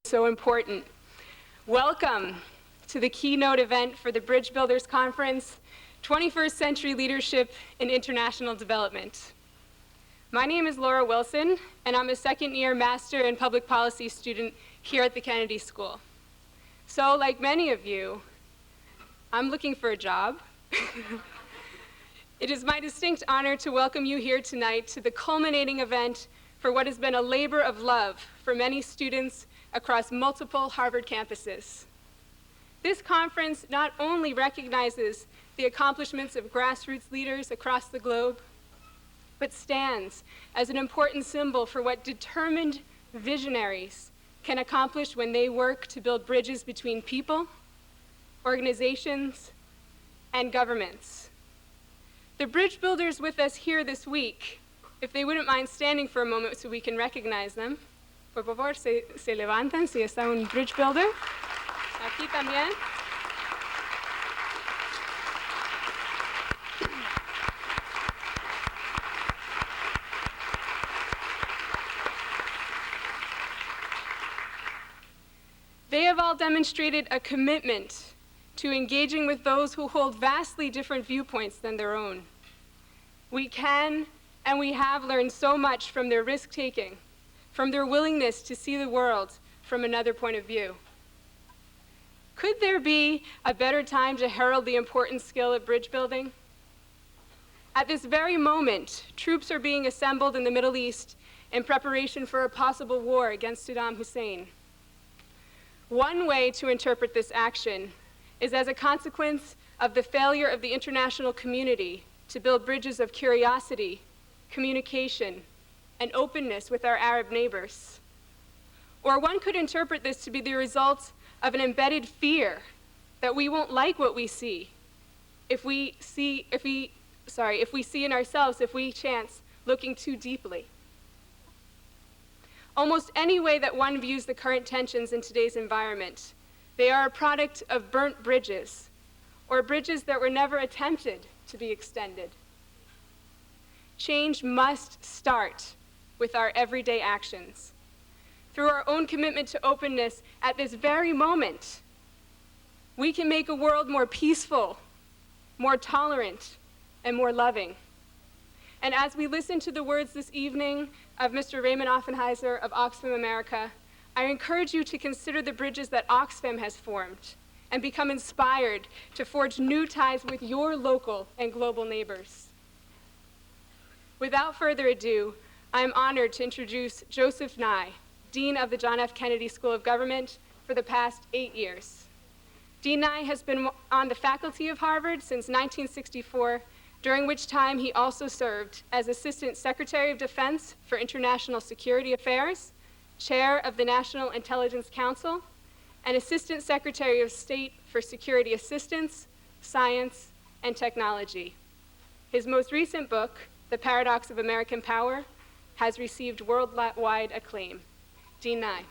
so important. Welcome to the keynote event for the Bridge Builders Conference, 21st Century Leadership in International Development. My name is Laura Wilson, and I'm a second-year Master in Public Policy student here at the Kennedy School. So, like many of you, I'm looking for a job. It is my distinct honor to welcome you here tonight to the culminating event for what has been a labor of love for many students across multiple Harvard campuses. This conference not only recognizes the accomplishments of grassroots leaders across the globe, but stands as an important symbol for what determined visionaries can accomplish when they work to build bridges between people, organizations, and governments. The bridge builders with us here this week, if they wouldn't mind standing for a moment so we can recognize them. Por favor, se levantan si está un bridge builder. Aquí también. They have all demonstrated a commitment to engaging with those who hold vastly different viewpoints than their own. We can and we have learned so much from their risk-taking, from their willingness to see the world from another point of view. Could there be a better time to herald the important skill of bridge building? At this very moment, troops are being assembled in the Middle East in preparation for a possible war against Saddam Hussein. One way to interpret this action is as a consequence of the failure of the international community to build bridges of curiosity, communication, and openness with our Arab neighbors. Or one could interpret this to be the result of an embedded fear that we won't like what we see if we see in ourselves if we chance looking too deeply. Almost any way that one views the current tensions in today's environment, they are a product of burnt bridges, or bridges that were never attempted to be extended. Change must start with our everyday actions. Through our own commitment to openness at this very moment, we can make a world more peaceful, more tolerant, and more loving. And as we listen to the words this evening of Mr. Raymond Offenheiser of Oxfam America, I encourage you to consider the bridges that Oxfam has formed and become inspired to forge new ties with your local and global neighbors. Without further ado, I am honored to introduce Joseph Nye, Dean of the John F. Kennedy School of Government for the past 8 years. Dean Nye has been on the faculty of Harvard since 1964, during which time he also served as Assistant Secretary of Defense for International Security Affairs, Chair of the National Intelligence Council, and Assistant Secretary of State for Security Assistance, Science, and Technology. His most recent book, The Paradox of American Power, has received worldwide acclaim. Dean Nye.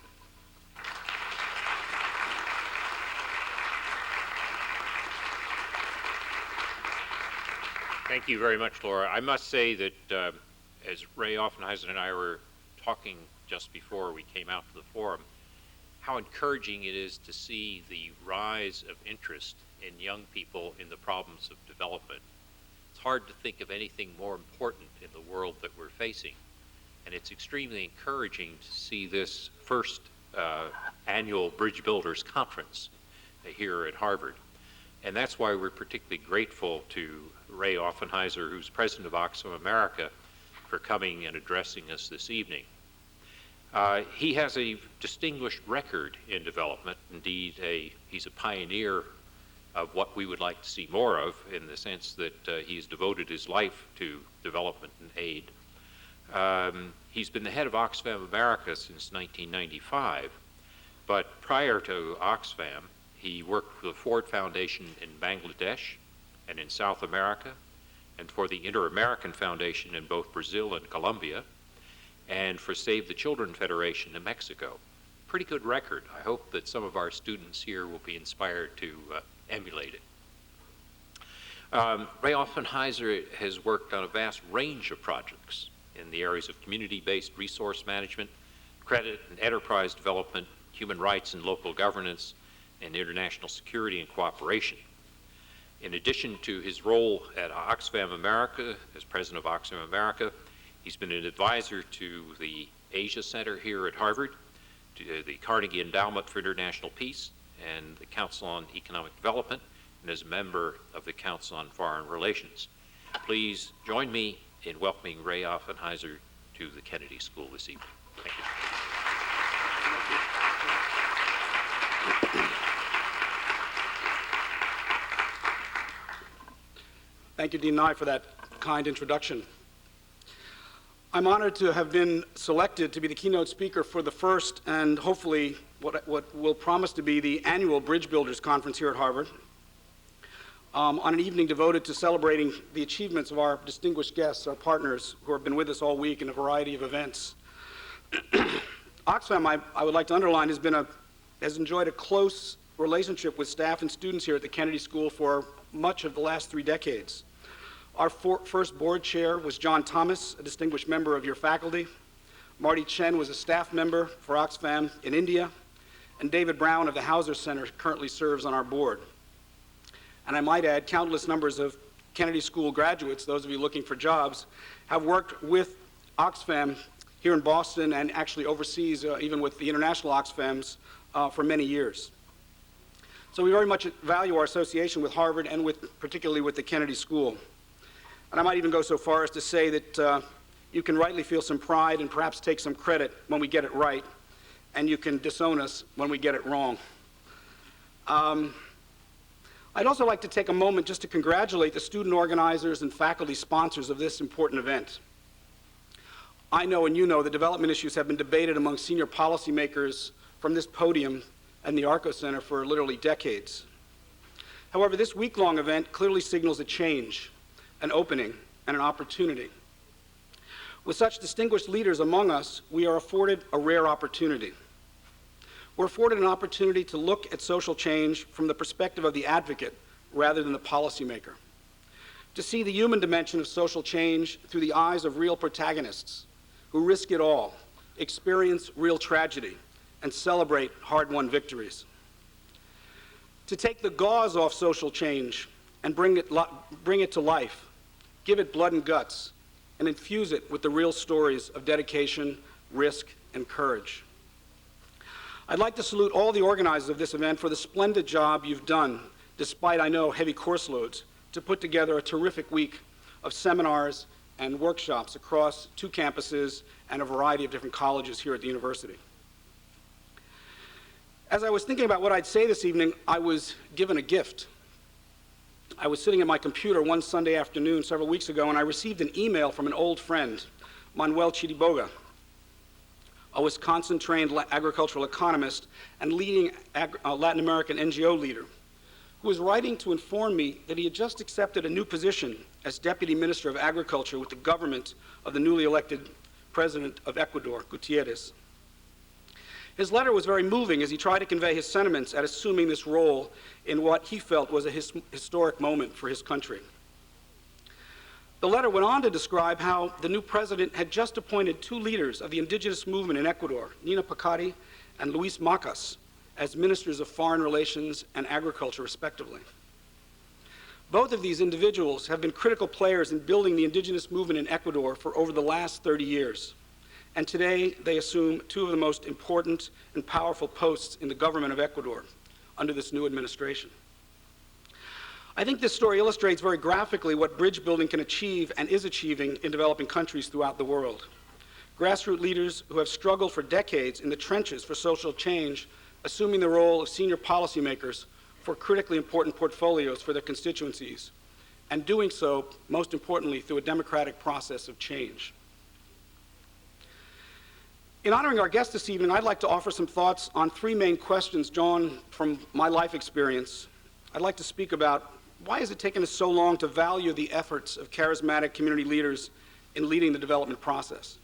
Thank you very much, Laura. I must say that as Ray Offenheiser and I were talking just before we came out to the forum, how encouraging it is to see the rise of interest in young people in the problems of development. It's hard to think of anything more important in the world that we're facing. And it's extremely encouraging to see this first annual Bridge Builders Conference here at Harvard. And that's why we're particularly grateful to Ray Offenheiser, who's president of Oxfam America, for coming and addressing us this evening. He has a distinguished record in development. Indeed, he's a pioneer of what we would like to see more of, in the sense that he's devoted his life to development and aid. He's been the head of Oxfam America since 1995, but prior to Oxfam, he worked for the Ford Foundation in Bangladesh and in South America, and for the Inter-American Foundation in both Brazil and Colombia, and for Save the Children Federation in Mexico. Pretty good record. I hope that some of our students here will be inspired to emulate it. Ray Offenheiser has worked on a vast range of projects in the areas of community-based resource management, credit and enterprise development, human rights and local governance, and international security and cooperation. In addition to his role at Oxfam America, as president of Oxfam America, he's been an advisor to the Asia Center here at Harvard, to the Carnegie Endowment for International Peace, and the Council on Economic Development, and is a member of the Council on Foreign Relations. Please join me in welcoming Ray Offenheiser to the Kennedy School this evening. Thank you. Thank you, Dean Nye, for that kind introduction. I'm honored to have been selected to be the keynote speaker for the first and hopefully what will promise to be the annual Bridge Builders Conference here at Harvard, on an evening devoted to celebrating the achievements of our distinguished guests, our partners, who have been with us all week in a variety of events. Oxfam, I would like to underline, has enjoyed a close relationship with staff and students here at the Kennedy School for much of the last 3 decades. Our first board chair was John Thomas, a distinguished member of your faculty. Marty Chen was a staff member for Oxfam in India, and David Brown of the Hauser Center currently serves on our board. And I might add, countless numbers of Kennedy School graduates, those of you looking for jobs, have worked with Oxfam here in Boston and actually overseas, even with the international Oxfams, for many years. So we very much value our association with Harvard and particularly with the Kennedy School. And I might even go so far as to say that you can rightly feel some pride and perhaps take some credit when we get it right, and you can disown us when we get it wrong. I'd also like to take a moment just to congratulate the student organizers and faculty sponsors of this important event. I know and you know the development issues have been debated among senior policymakers from this podium and the Arco Center for literally decades. However, this week-long event clearly signals a change, an opening, and an opportunity. With such distinguished leaders among us, we are afforded a rare opportunity. We're afforded an opportunity to look at social change from the perspective of the advocate rather than the policymaker, to see the human dimension of social change through the eyes of real protagonists who risk it all, experience real tragedy, and celebrate hard-won victories. To take the gauze off social change and bring it to life, give it blood and guts, and infuse it with the real stories of dedication, risk, and courage. I'd like to salute all the organizers of this event for the splendid job you've done, despite, I know, heavy course loads, to put together a terrific week of seminars and workshops across 2 campuses and a variety of different colleges here at the university. As I was thinking about what I'd say this evening, I was given a gift. I was sitting at my computer one Sunday afternoon several weeks ago, and I received an email from an old friend, Manuel Chiriboga, a Wisconsin-trained agricultural economist and leading Latin American NGO leader, who was writing to inform me that he had just accepted a new position as Deputy Minister of Agriculture with the government of the newly elected President of Ecuador, Gutierrez. His letter was very moving as he tried to convey his sentiments at assuming this role in what he felt was a historic moment for his country. The letter went on to describe how the new president had just appointed 2 leaders of the indigenous movement in Ecuador, Nina Pacari and Luis Macas, as ministers of foreign relations and agriculture, respectively. Both of these individuals have been critical players in building the indigenous movement in Ecuador for over the last 30 years. And today they assume 2 of the most important and powerful posts in the government of Ecuador under this new administration. I think this story illustrates very graphically what bridge building can achieve and is achieving in developing countries throughout the world. Grassroots leaders who have struggled for decades in the trenches for social change, assuming the role of senior policymakers for critically important portfolios for their constituencies, and doing so, most importantly, through a democratic process of change. In honoring our guest this evening, I'd like to offer some thoughts on 3 main questions drawn from my life experience. I'd like to speak about why has it taken us so long to value the efforts of charismatic community leaders in leading the development process.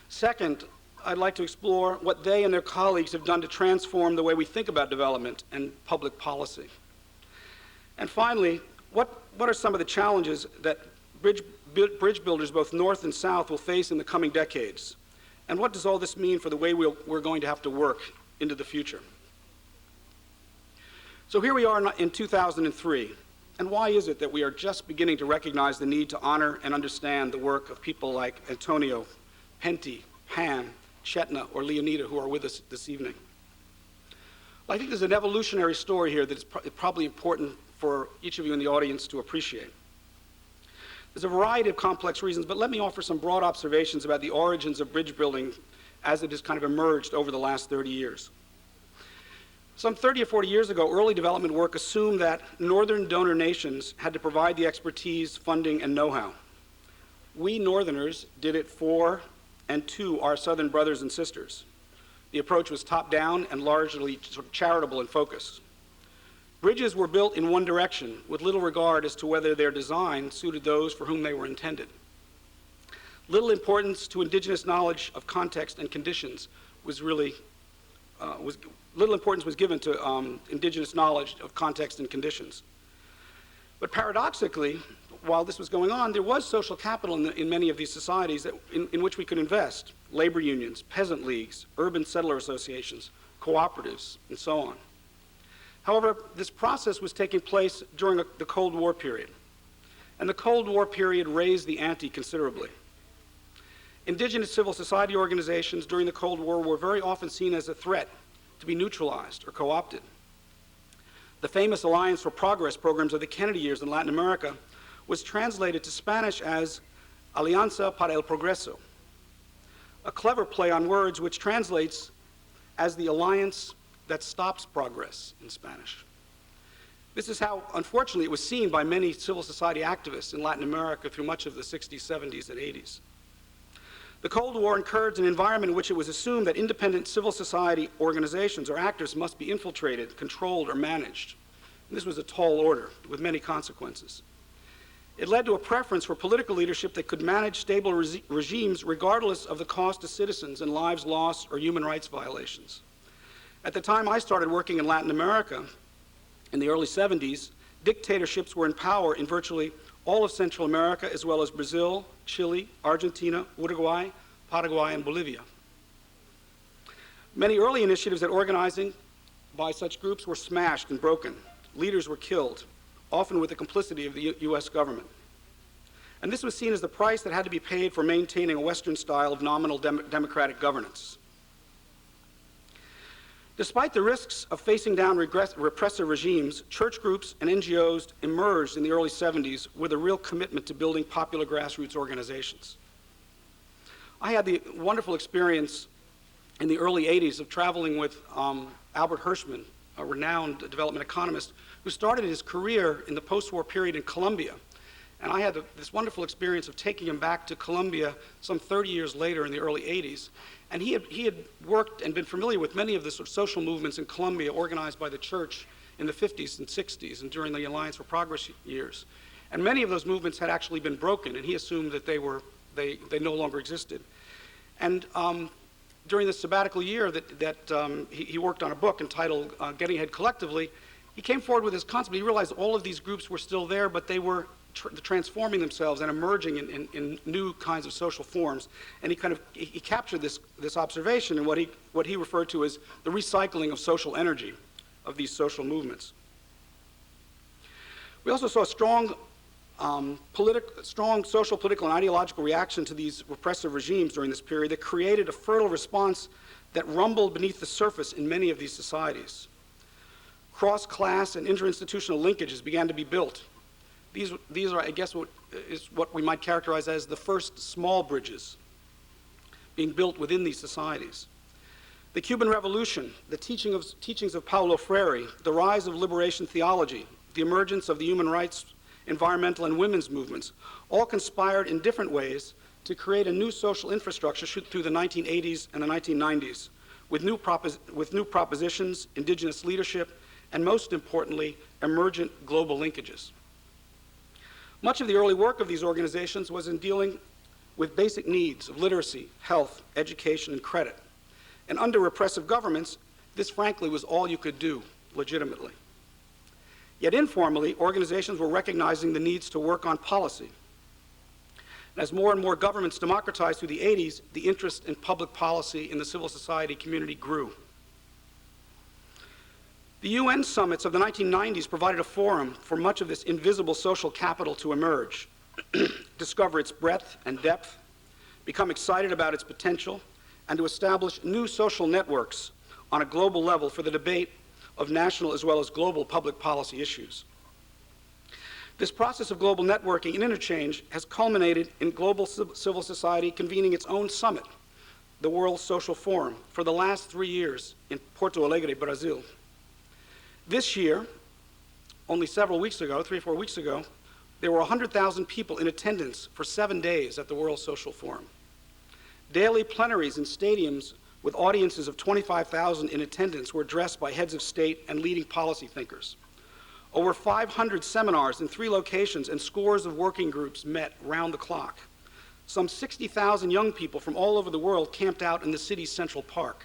Second, I'd like to explore what they and their colleagues have done to transform the way we think about development and public policy. And finally, what are some of the challenges that bridge builders both north and south will face in the coming decades? And what does all this mean for the way we're going to have to work into the future? So here we are in 2003. And why is it that we are just beginning to recognize the need to honor and understand the work of people like Antonio, Penty, Han, Chetna, or Leonida, who are with us this evening? Well, I think there's an evolutionary story here that is probably important for each of you in the audience to appreciate. There's a variety of complex reasons, but let me offer some broad observations about the origins of bridge building as it has kind of emerged over the last 30 years. Some 30 or 40 years ago, early development work assumed that northern donor nations had to provide the expertise, funding, and know-how. We Northerners did it for and to our Southern brothers and sisters. The approach was top-down and largely sort of charitable in focus. Bridges were built in one direction, with little regard as to whether their design suited those for whom they were intended. Little importance to indigenous knowledge of context and conditions was little importance was given to indigenous knowledge of context and conditions. But paradoxically, while this was going on, there was social capital in many of these societies in which we could invest: labor unions, peasant leagues, urban settler associations, cooperatives, and so on. However, this process was taking place during the Cold War period, and the Cold War period raised the ante considerably. Indigenous civil society organizations during the Cold War were very often seen as a threat to be neutralized or co-opted. The famous Alliance for Progress programs of the Kennedy years in Latin America was translated to Spanish as Alianza para el Progreso, a clever play on words which translates as the alliance that stops progress in Spanish. This is how, unfortunately, it was seen by many civil society activists in Latin America through much of the 60s, 70s, and 80s. The Cold War encouraged an environment in which it was assumed that independent civil society organizations or actors must be infiltrated, controlled, or managed. And this was a tall order with many consequences. It led to a preference for political leadership that could manage stable regimes regardless of the cost to citizens and lives lost or human rights violations. At the time I started working in Latin America, in the early 70s, dictatorships were in power in virtually all of Central America, as well as Brazil, Chile, Argentina, Uruguay, Paraguay, and Bolivia. Many early initiatives at organizing by such groups were smashed and broken. Leaders were killed, often with the complicity of the US government. And this was seen as the price that had to be paid for maintaining a Western style of nominal democratic governance. Despite the risks of facing down repressive regimes, church groups and NGOs emerged in the early 70s with a real commitment to building popular grassroots organizations. I had the wonderful experience in the early 80s of traveling with Albert Hirschman, a renowned development economist, who started his career in the post-war period in Colombia. And I had this wonderful experience of taking him back to Colombia some 30 years later in the early 80s. And he had worked and been familiar with many of the sort of social movements in Colombia organized by the church in the 50s and 60s and during the Alliance for Progress years. And many of those movements had actually been broken, and he assumed that they no longer existed. And during the sabbatical year that he worked on a book entitled Getting Ahead Collectively, he came forward with this concept. He realized all of these groups were still there, but they were transforming themselves and emerging in new kinds of social forms. And he captured this observation in what he referred to as the recycling of social energy of these social movements. We also saw a strong social, political, and ideological reaction to these repressive regimes during this period that created a fertile response that rumbled beneath the surface in many of these societies. Cross-class and interinstitutional linkages began to be built. These are, I guess, what we might characterize as the first small bridges being built within these societies. The Cuban Revolution, the teachings of Paulo Freire, the rise of liberation theology, the emergence of the human rights, environmental, and women's movements, all conspired in different ways to create a new social infrastructure through the 1980s and the 1990s, with new propositions, indigenous leadership, and most importantly, emergent global linkages. Much of the early work of these organizations was in dealing with basic needs of literacy, health, education, and credit. And under repressive governments, this frankly was all you could do legitimately. Yet informally, organizations were recognizing the needs to work on policy. As more and more governments democratized through the 80s, the interest in public policy in the civil society community grew. The UN summits of the 1990s provided a forum for much of this invisible social capital to emerge, discover its breadth and depth, become excited about its potential, and to establish new social networks on a global level for the debate of national as well as global public policy issues. This process of global networking and interchange has culminated in global civil society convening its own summit, the World Social Forum, for the last 3 years in Porto Alegre, Brazil. This year, only several weeks ago, 3 or 4 weeks ago, there were 100,000 people in attendance for 7 days at the World Social Forum. Daily plenaries in stadiums with audiences of 25,000 in attendance were addressed by heads of state and leading policy thinkers. Over 500 seminars in 3 locations and scores of working groups met round the clock. Some 60,000 young people from all over the world camped out in the city's Central Park.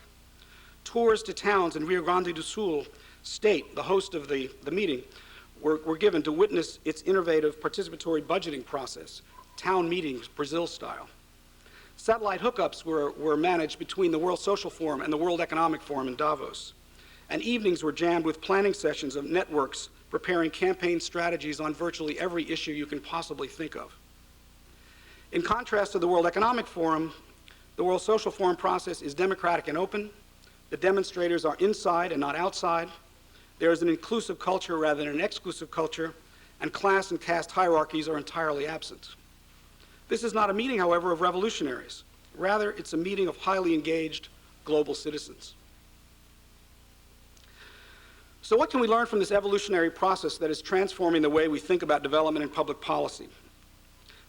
Tours to towns in Rio Grande do Sul state, the host of the meeting, were given to witness its innovative participatory budgeting process, town meetings, Brazil style. Satellite hookups were managed between the World Social Forum and the World Economic Forum in Davos. And evenings were jammed with planning sessions of networks preparing campaign strategies on virtually every issue you can possibly think of. In contrast to the World Economic Forum, the World Social Forum process is democratic and open. The demonstrators are inside and not outside. There is an inclusive culture rather than an exclusive culture, and class and caste hierarchies are entirely absent. This is not a meeting, however, of revolutionaries. Rather, it's a meeting of highly engaged global citizens. So what can we learn from this evolutionary process that is transforming the way we think about development and public policy?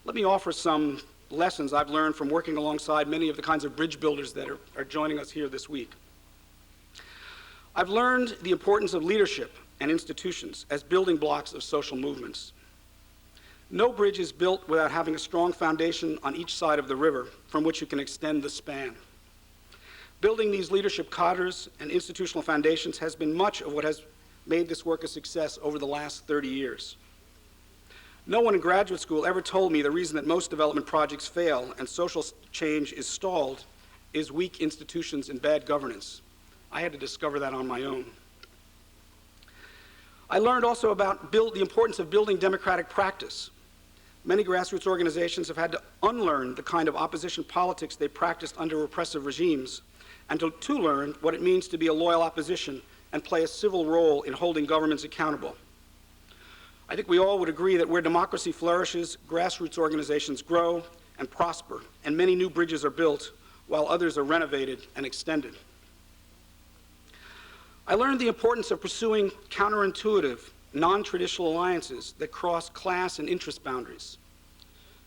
Let me offer some lessons I've learned from working alongside many of the kinds of bridge builders that are joining us here this week. I've learned the importance of leadership and institutions as building blocks of social movements. No bridge is built without having a strong foundation on each side of the river from which you can extend the span. Building these leadership cadres and institutional foundations has been much of what has made this work a success over the last 30 years. No one in graduate school ever told me the reason that most development projects fail and social change is stalled is weak institutions and bad governance. I had to discover that on my own. I learned also about the importance of building democratic practice. Many grassroots organizations have had to unlearn the kind of opposition politics they practiced under repressive regimes and to learn what it means to be a loyal opposition and play a civil role in holding governments accountable. I think we all would agree that where democracy flourishes, grassroots organizations grow and prosper, and many new bridges are built while others are renovated and extended. I learned the importance of pursuing counterintuitive, non-traditional alliances that cross class and interest boundaries.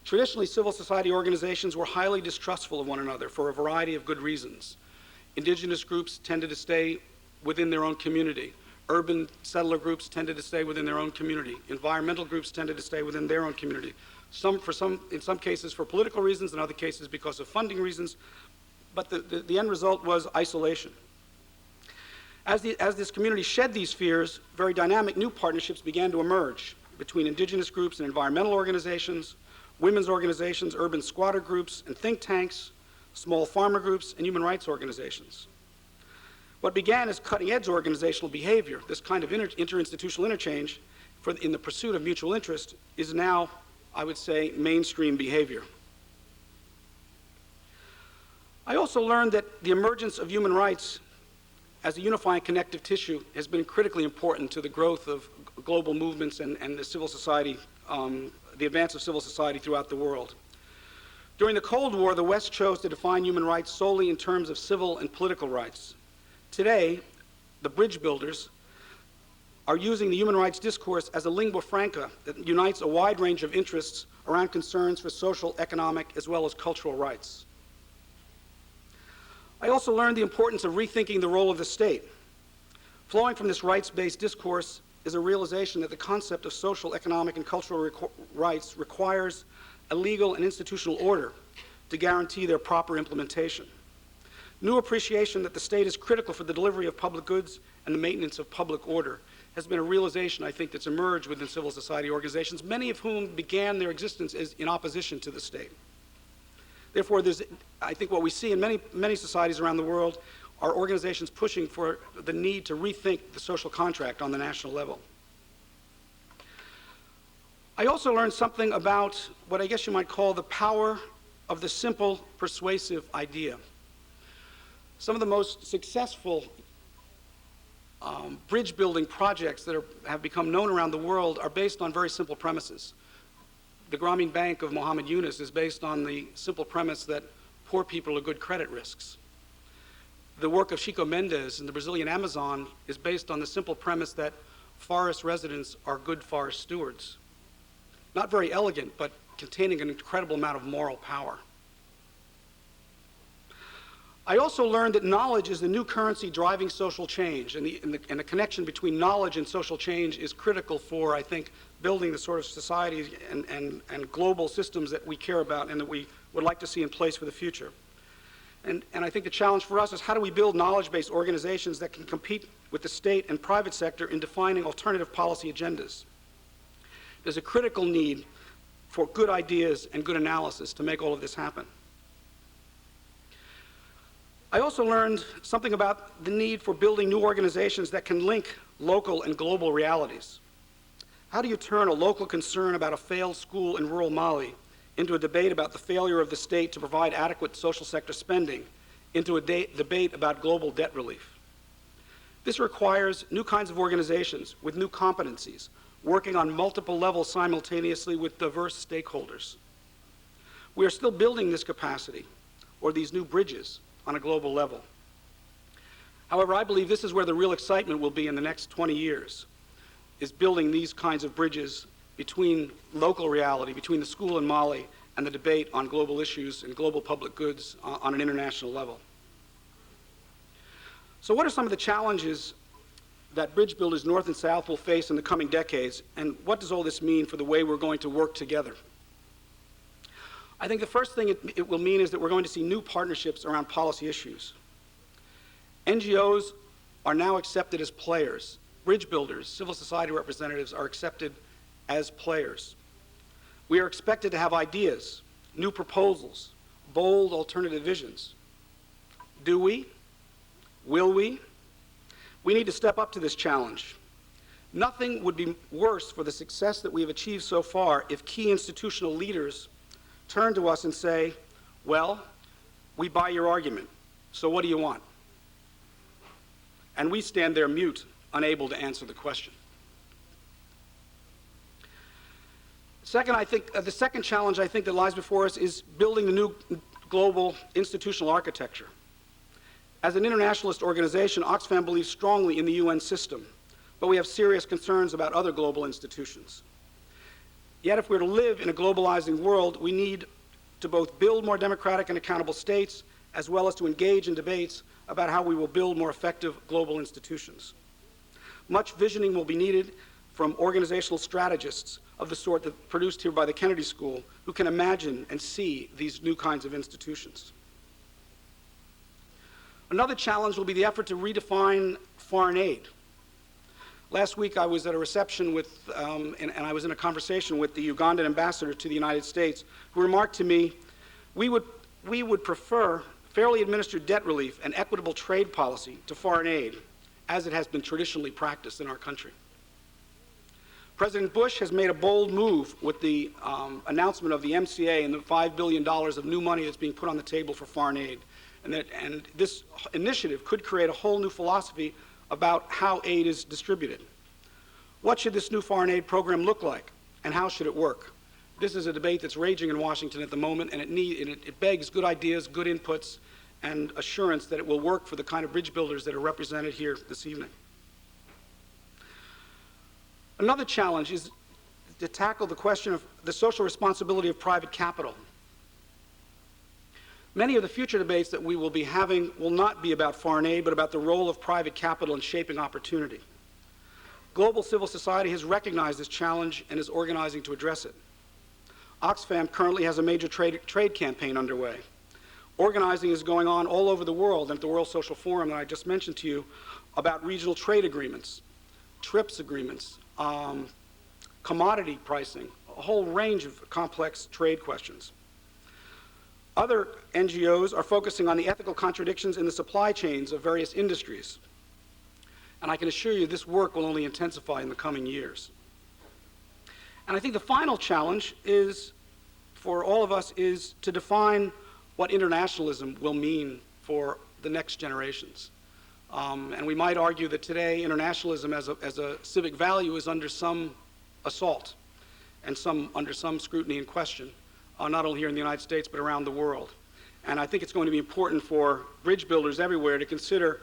Traditionally, civil society organizations were highly distrustful of one another for a variety of good reasons. Indigenous groups tended to stay within their own community. Urban settler groups tended to stay within their own community. Environmental groups tended to stay within their own community. In some cases for political reasons, in other cases because of funding reasons, but the end result was isolation. As this community shed these fears, very dynamic new partnerships began to emerge between indigenous groups and environmental organizations, women's organizations, urban squatter groups, and think tanks, small farmer groups, and human rights organizations. What began as cutting-edge organizational behavior, this kind of interinstitutional interchange in the pursuit of mutual interest, is now, I would say, mainstream behavior. I also learned that the emergence of human rights as a unifying connective tissue has been critically important to the growth of global movements and the civil society, the advance of civil society throughout the world. During the Cold War, the West chose to define human rights solely in terms of civil and political rights. Today, the bridge builders are using the human rights discourse as a lingua franca that unites a wide range of interests around concerns for social, economic, as well as cultural rights. I also learned the importance of rethinking the role of the state. Flowing from this rights-based discourse is a realization that the concept of social, economic, and cultural rights requires a legal and institutional order to guarantee their proper implementation. New appreciation that the state is critical for the delivery of public goods and the maintenance of public order has been a realization, I think, that's emerged within civil society organizations, many of whom began their existence in opposition to the state. Therefore, I think what we see in many societies around the world are organizations pushing for the need to rethink the social contract on the national level. I also learned something about what I guess you might call the power of the simple, persuasive idea. Some of the most successful bridge-building projects that have become known around the world are based on very simple premises. The Grameen Bank of Mohammed Yunus is based on the simple premise that poor people are good credit risks. The work of Chico Mendes in the Brazilian Amazon is based on the simple premise that forest residents are good forest stewards. Not very elegant, but containing an incredible amount of moral power. I also learned that knowledge is the new currency driving social change, and the connection between knowledge and social change is critical for, I think, building the sort of societies and global systems that we care about and that we would like to see in place for the future. And I think the challenge for us is how do we build knowledge-based organizations that can compete with the state and private sector in defining alternative policy agendas. There's a critical need for good ideas and good analysis to make all of this happen. I also learned something about the need for building new organizations that can link local and global realities. How do you turn a local concern about a failed school in rural Mali into a debate about the failure of the state to provide adequate social sector spending into a debate about global debt relief? This requires new kinds of organizations with new competencies, working on multiple levels simultaneously with diverse stakeholders. We are still building this capacity, or these new bridges, on a global level. However, I believe this is where the real excitement will be in the next 20 years, is building these kinds of bridges between local reality, between the school in Mali and the debate on global issues and global public goods on an international level. So what are some of the challenges that bridge builders north and south will face in the coming decades, and what does all this mean for the way we're going to work together? I think the first thing it will mean is that we're going to see new partnerships around policy issues. NGOs are now accepted as players. Bridge builders, civil society representatives are accepted as players. We are expected to have ideas, new proposals, bold alternative visions. Do we? Will we? We need to step up to this challenge. Nothing would be worse for the success that we have achieved so far if key institutional leaders turn to us and say, well, we buy your argument, so what do you want? And we stand there mute, unable to answer the question. Second, I think the second challenge I think that lies before us is building the new global institutional architecture. As an internationalist organization, Oxfam believes strongly in the UN system, but we have serious concerns about other global institutions. Yet if we're to live in a globalizing world, we need to both build more democratic and accountable states, as well as to engage in debates about how we will build more effective global institutions. Much visioning will be needed from organizational strategists of the sort that produced here by the Kennedy School, who can imagine and see these new kinds of institutions. Another challenge will be the effort to redefine foreign aid. Last week I was at a reception with, and I was in a conversation with the Ugandan ambassador to the United States, who remarked to me, we would prefer fairly administered debt relief and equitable trade policy to foreign aid, as it has been traditionally practiced in our country. President Bush has made a bold move with the announcement of the MCA and the $5 billion of new money that's being put on the table for foreign aid. And this initiative could create a whole new philosophy about how aid is distributed. What should this new foreign aid program look like, and how should it work? This is a debate that's raging in Washington at the moment, and it begs good ideas, good inputs, and assurance that it will work for the kind of bridge builders that are represented here this evening. Another challenge is to tackle the question of the social responsibility of private capital. Many of the future debates that we will be having will not be about foreign aid, but about the role of private capital in shaping opportunity. Global civil society has recognized this challenge and is organizing to address it. Oxfam currently has a major trade campaign underway. Organizing is going on all over the world, and at the World Social Forum that I just mentioned to you, about regional trade agreements TRIPS agreements, commodity pricing, a whole range of complex trade questions. Other NGOs are focusing on the ethical contradictions in the supply chains of various industries. And I can assure you this work will only intensify in the coming years. And I think the final challenge is, for all of us, is to define what internationalism will mean for the next generations. And we might argue that today internationalism as a civic value is under some assault and under some scrutiny and question, not only here in the United States but around the world. And I think it's going to be important for bridge builders everywhere to consider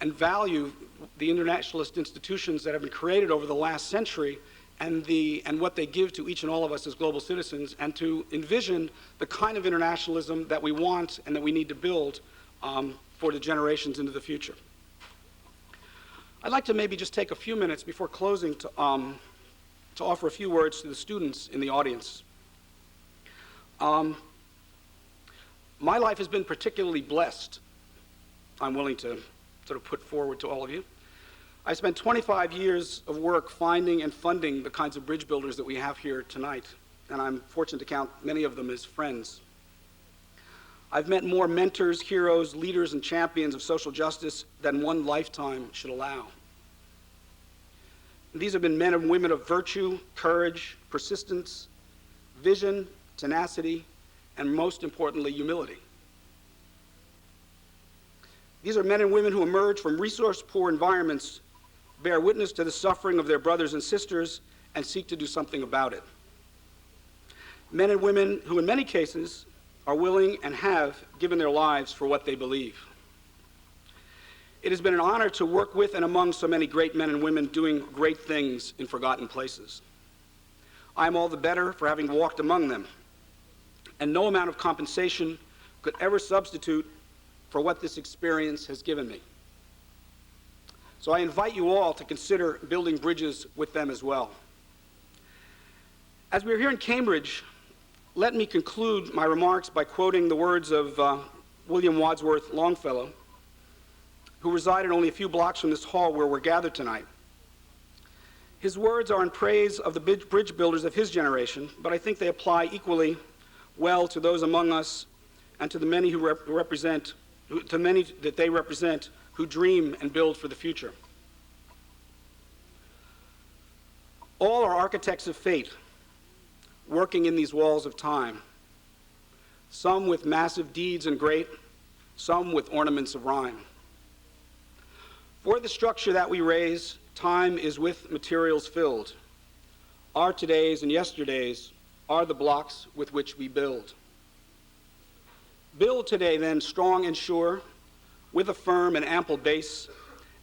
and value the internationalist institutions that have been created over the last century and what they give to each and all of us as global citizens, and to envision the kind of internationalism that we want and that we need to build for the generations into the future. I'd like to maybe just take a few minutes before closing to offer a few words to the students in the audience. My life has been particularly blessed, I'm willing to sort of put forward to all of you. I spent 25 years of work finding and funding the kinds of bridge builders that we have here tonight, and I'm fortunate to count many of them as friends. I've met more mentors, heroes, leaders, and champions of social justice than one lifetime should allow. These have been men and women of virtue, courage, persistence, vision, tenacity, and most importantly, humility. These are men and women who emerge from resource-poor environments, bear witness to the suffering of their brothers and sisters, and seek to do something about it. Men and women who, in many cases, are willing and have given their lives for what they believe. It has been an honor to work with and among so many great men and women doing great things in forgotten places. I am all the better for having walked among them, and no amount of compensation could ever substitute for what this experience has given me. So I invite you all to consider building bridges with them as well. As we're here in Cambridge, let me conclude my remarks by quoting the words of William Wadsworth Longfellow, who resided only a few blocks from this hall where we're gathered tonight. His words are in praise of the bridge builders of his generation, but I think they apply equally well to those among us and to the many that they represent who dream and build for the future. All are architects of fate, working in these walls of time, some with massive deeds and great, some with ornaments of rhyme. For the structure that we raise, time is with materials filled. Our todays and yesterdays are the blocks with which we build. Build today, then, strong and sure, with a firm and ample base,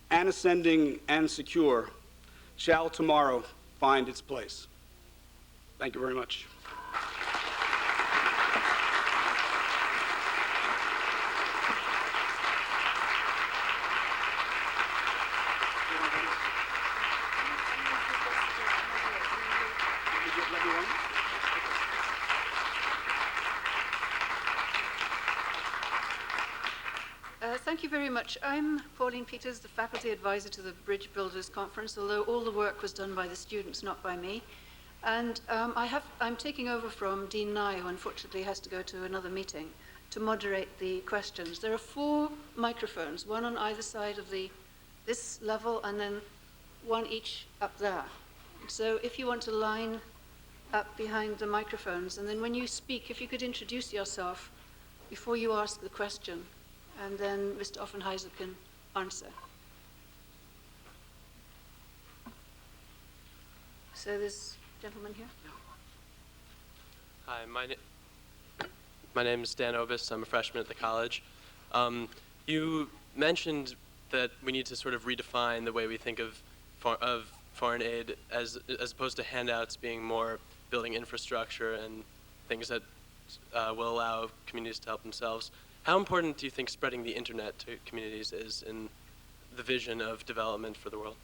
and ascending and secure, shall tomorrow find its place. Thank you very much. Thank you very much. I'm Pauline Peters, the faculty advisor to the Bridge Builders Conference, although all the work was done by the students, not by me. And I'm taking over from Dean Nye, who unfortunately has to go to another meeting, to moderate the questions. There are 4 microphones, one on either side of this level, and then one each up there. So if you want to line up behind the microphones, and then when you speak, if you could introduce yourself before you ask the question, and then Mr. Offenheiser can answer. So this gentleman here. Hi, my name is Dan Ovis. I'm a freshman at the college. You mentioned that we need to sort of redefine the way we think of foreign aid as opposed to handouts being more building infrastructure and things that will allow communities to help themselves. How important do you think spreading the internet to communities is in the vision of development for the world?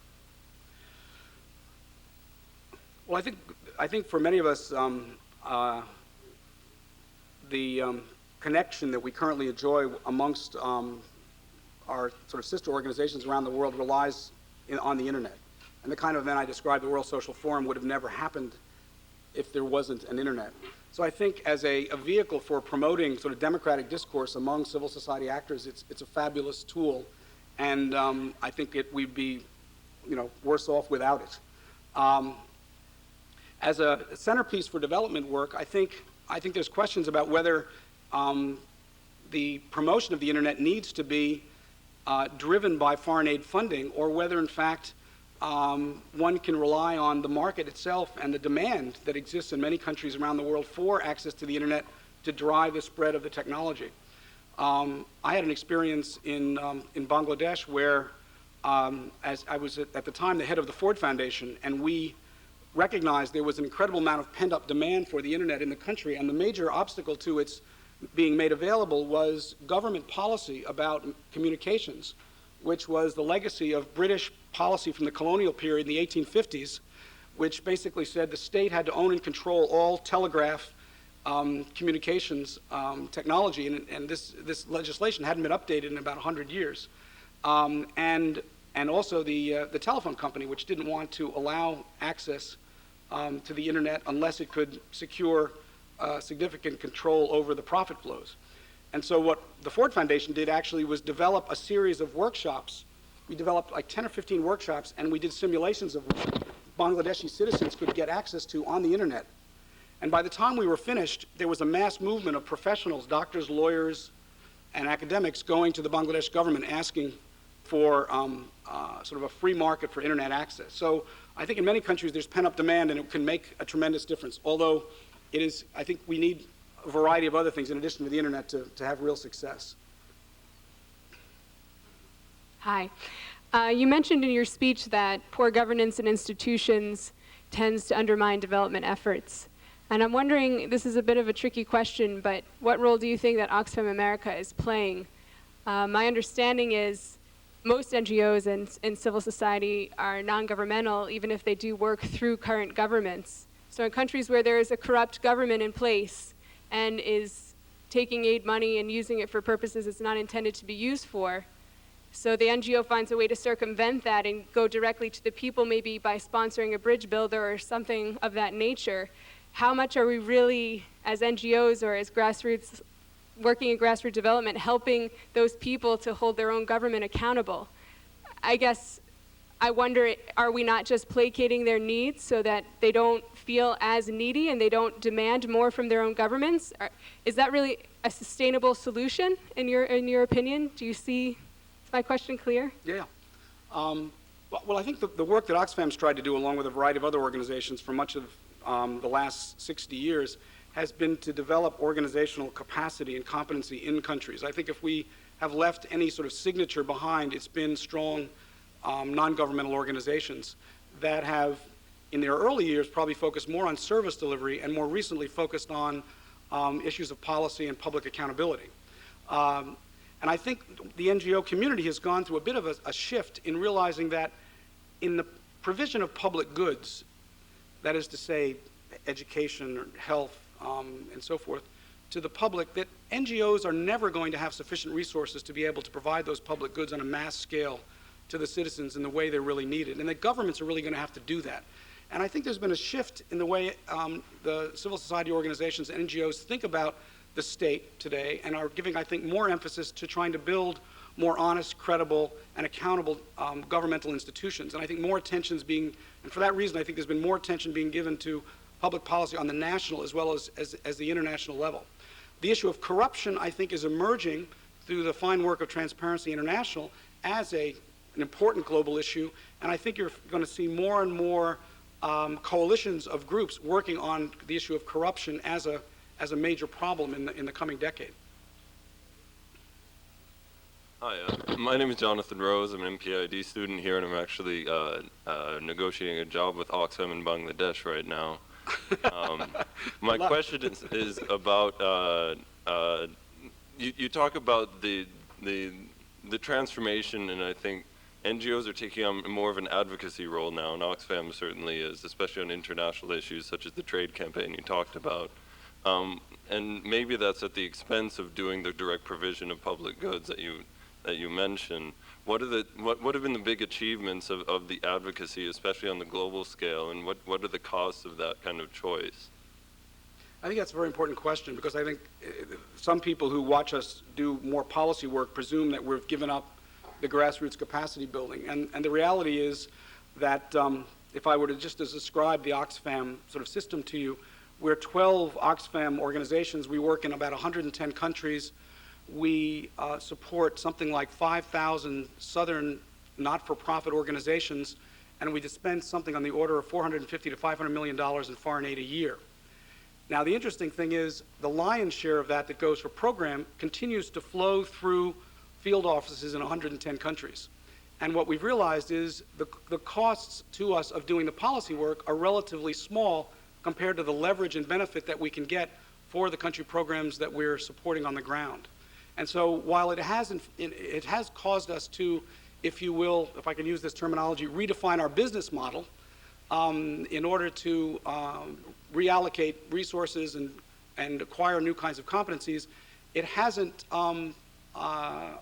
Well, I think for many of us, the connection that we currently enjoy amongst our sort of sister organizations around the world relies on the internet. And the kind of event I described, the World Social Forum, would have never happened if there wasn't an internet. So I think as a vehicle for promoting sort of democratic discourse among civil society actors, it's a fabulous tool, and I think we'd be, worse off without it. As a centerpiece for development work, I think there's questions about whether the promotion of the internet needs to be driven by foreign aid funding, or whether in fact one can rely on the market itself and the demand that exists in many countries around the world for access to the internet to drive the spread of the technology. I had an experience in Bangladesh where, as I was at the time the head of the Ford Foundation, and we recognized there was an incredible amount of pent-up demand for the internet in the country, and the major obstacle to its being made available was government policy about communications, which was the legacy of British policy from the colonial period in the 1850s, which basically said the state had to own and control all telegraph communications technology, and this legislation hadn't been updated in about 100 years. And also the telephone company, which didn't want to allow access to the internet unless it could secure significant control over the profit flows. And so what the Ford Foundation did actually was develop a series of workshops. We developed like 10 or 15 workshops, and we did simulations of which Bangladeshi citizens could get access to on the internet. And by the time we were finished, there was a mass movement of professionals, doctors, lawyers, and academics going to the Bangladesh government asking for sort of a free market for internet access. So I think in many countries there's pent-up demand, and it can make a tremendous difference, although I think we need a variety of other things in addition to the internet to have real success. Hi. You mentioned in your speech that poor governance in institutions tends to undermine development efforts. And I'm wondering, this is a bit of a tricky question, but what role do you think that Oxfam America is playing? My understanding is most NGOs and civil society are non-governmental, even if they do work through current governments. So in countries where there is a corrupt government in place and is taking aid money and using it for purposes it's not intended to be used for, so the NGO finds a way to circumvent that and go directly to the people, maybe by sponsoring a bridge builder or something of that nature. How much are we really, as NGOs or as grassroots, working in grassroots development, helping those people to hold their own government accountable? I guess I wonder, are we not just placating their needs so that they don't feel as needy and they don't demand more from their own governments? Is that really a sustainable solution in your opinion? Do you see, is my question clear? Yeah. Well, I think the work that Oxfam's tried to do, along with a variety of other organizations for much of the last 60 years, has been to develop organizational capacity and competency in countries. I think if we have left any sort of signature behind, it's been strong non-governmental organizations that have, in their early years, probably focused more on service delivery and more recently focused on issues of policy and public accountability. And I think the NGO community has gone through a bit of a shift in realizing that in the provision of public goods, that is to say education or health and so forth, to the public, that NGOs are never going to have sufficient resources to be able to provide those public goods on a mass scale to the citizens in the way they're really needed. And that governments are really going to have to do that. And I think there's been a shift in the way the civil society organizations and NGOs think about the state today, and are giving, I think, more emphasis to trying to build more honest, credible, and accountable governmental institutions. And I think more attention is being, and for that reason, I think there's been more attention being given to public policy on the national as well as the international level. The issue of corruption, I think, is emerging through the fine work of Transparency International as an important global issue, and I think you're going to see more and more coalitions of groups working on the issue of corruption as a major problem in the coming decade. Hi, my name is Jonathan Rose. I'm an MPID student here, and I'm actually negotiating a job with Oxfam in Bangladesh right now. My question is about, you talk about the transformation, and I think NGOs are taking on more of an advocacy role now, and Oxfam certainly is, especially on international issues such as the trade campaign you talked about. And maybe that's at the expense of doing the direct provision of public goods that you mentioned. what have been the big achievements of the advocacy, especially on the global scale, and what are the costs of that kind of choice? I think that's a very important question, because I think some people who watch us do more policy work presume that we've given up the grassroots capacity building. And the reality is that if I were to just describe the Oxfam sort of system to you, we're 12 Oxfam organizations. We work in about 110 countries. We support something like 5,000 southern not-for-profit organizations, and we dispense something on the order of $450 to $500 million in foreign aid a year. Now, the interesting thing is the lion's share of that goes for program continues to flow through field offices in 110 countries. And what we've realized is the costs to us of doing the policy work are relatively small compared to the leverage and benefit that we can get for the country programs that we're supporting on the ground. And so while it has caused us to, if you will, if I can use this terminology, redefine our business model in order to reallocate resources and acquire new kinds of competencies, it hasn't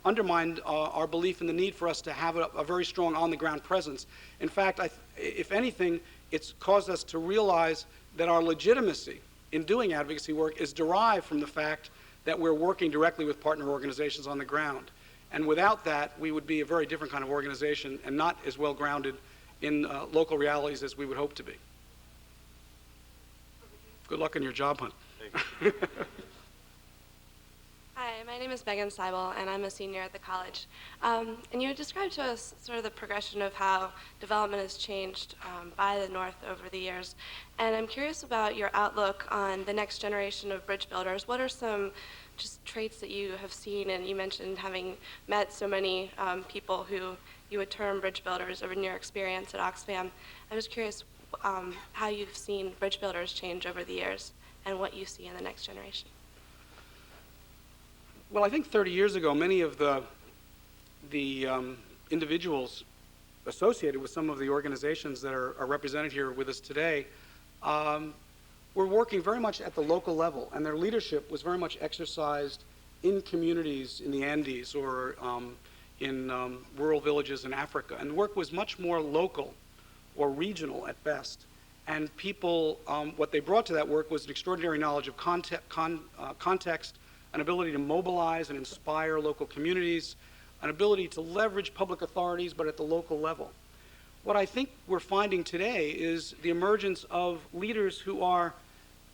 undermined our belief in the need for us to have a very strong on-the-ground presence. In fact, if anything, it's caused us to realize that our legitimacy in doing advocacy work is derived from the fact that we're working directly with partner organizations on the ground. And without that, we would be a very different kind of organization and not as well grounded in local realities as we would hope to be. Good luck on your job hunt. Hi, my name is Megan Seibel, and I'm a senior at the college. And you described to us sort of the progression of how development has changed by the North over the years. And I'm curious about your outlook on the next generation of bridge builders. What are some just traits that you have seen? And you mentioned having met so many people who you would term bridge builders over your experience at Oxfam. I was curious how you've seen bridge builders change over the years and what you see in the next generation. Well, I think 30 years ago, many of the individuals associated with some of the organizations that are represented here with us today were working very much at the local level, and their leadership was very much exercised in communities in the Andes or in rural villages in Africa. And the work was much more local or regional at best. And people, what they brought to that work was an extraordinary knowledge of context, an ability to mobilize and inspire local communities, an ability to leverage public authorities, but at the local level. What I think we're finding today is the emergence of leaders who are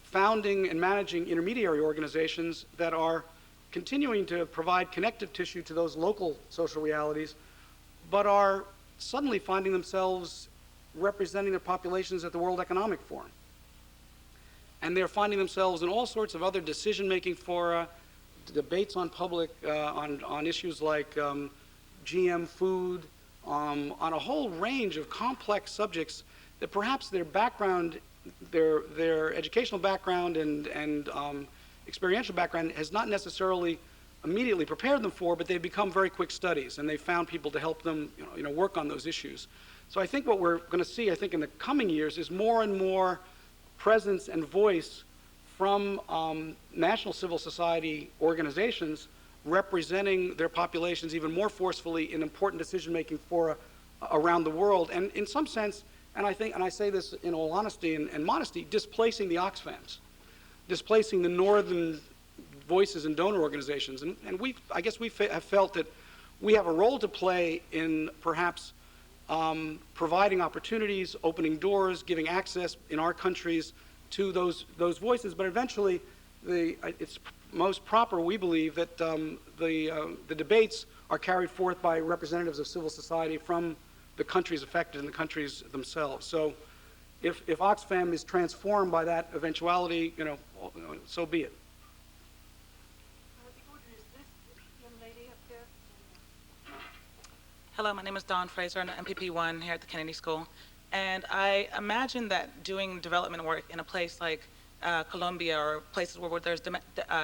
founding and managing intermediary organizations that are continuing to provide connective tissue to those local social realities, but are suddenly finding themselves representing their populations at the World Economic Forum. And they're finding themselves in all sorts of other decision-making fora, debates on on issues like GM food, on a whole range of complex subjects that perhaps their background, their educational background and experiential background has not necessarily immediately prepared them for, but they've become very quick studies, and they've found people to help them work on those issues. So I think what we're going to see, I think, in the coming years is more and more presence and voice from national civil society organizations representing their populations even more forcefully in important decision-making fora around the world, and in some sense, and I say this in all honesty and modesty, displacing the Oxfams, displacing the northern voices and donor organizations. And I guess we have felt that we have a role to play in perhaps providing opportunities, opening doors, giving access in our countries to those voices, but eventually it's most proper, we believe, that the debates are carried forth by representatives of civil society from the countries affected and the countries themselves. So if Oxfam is transformed by that eventuality, so be it. The order is this young lady up there. Hello, my name is Dawn Fraser. I'm an MPP1 here at the Kennedy School. And I imagine that doing development work in a place like Colombia or places where there's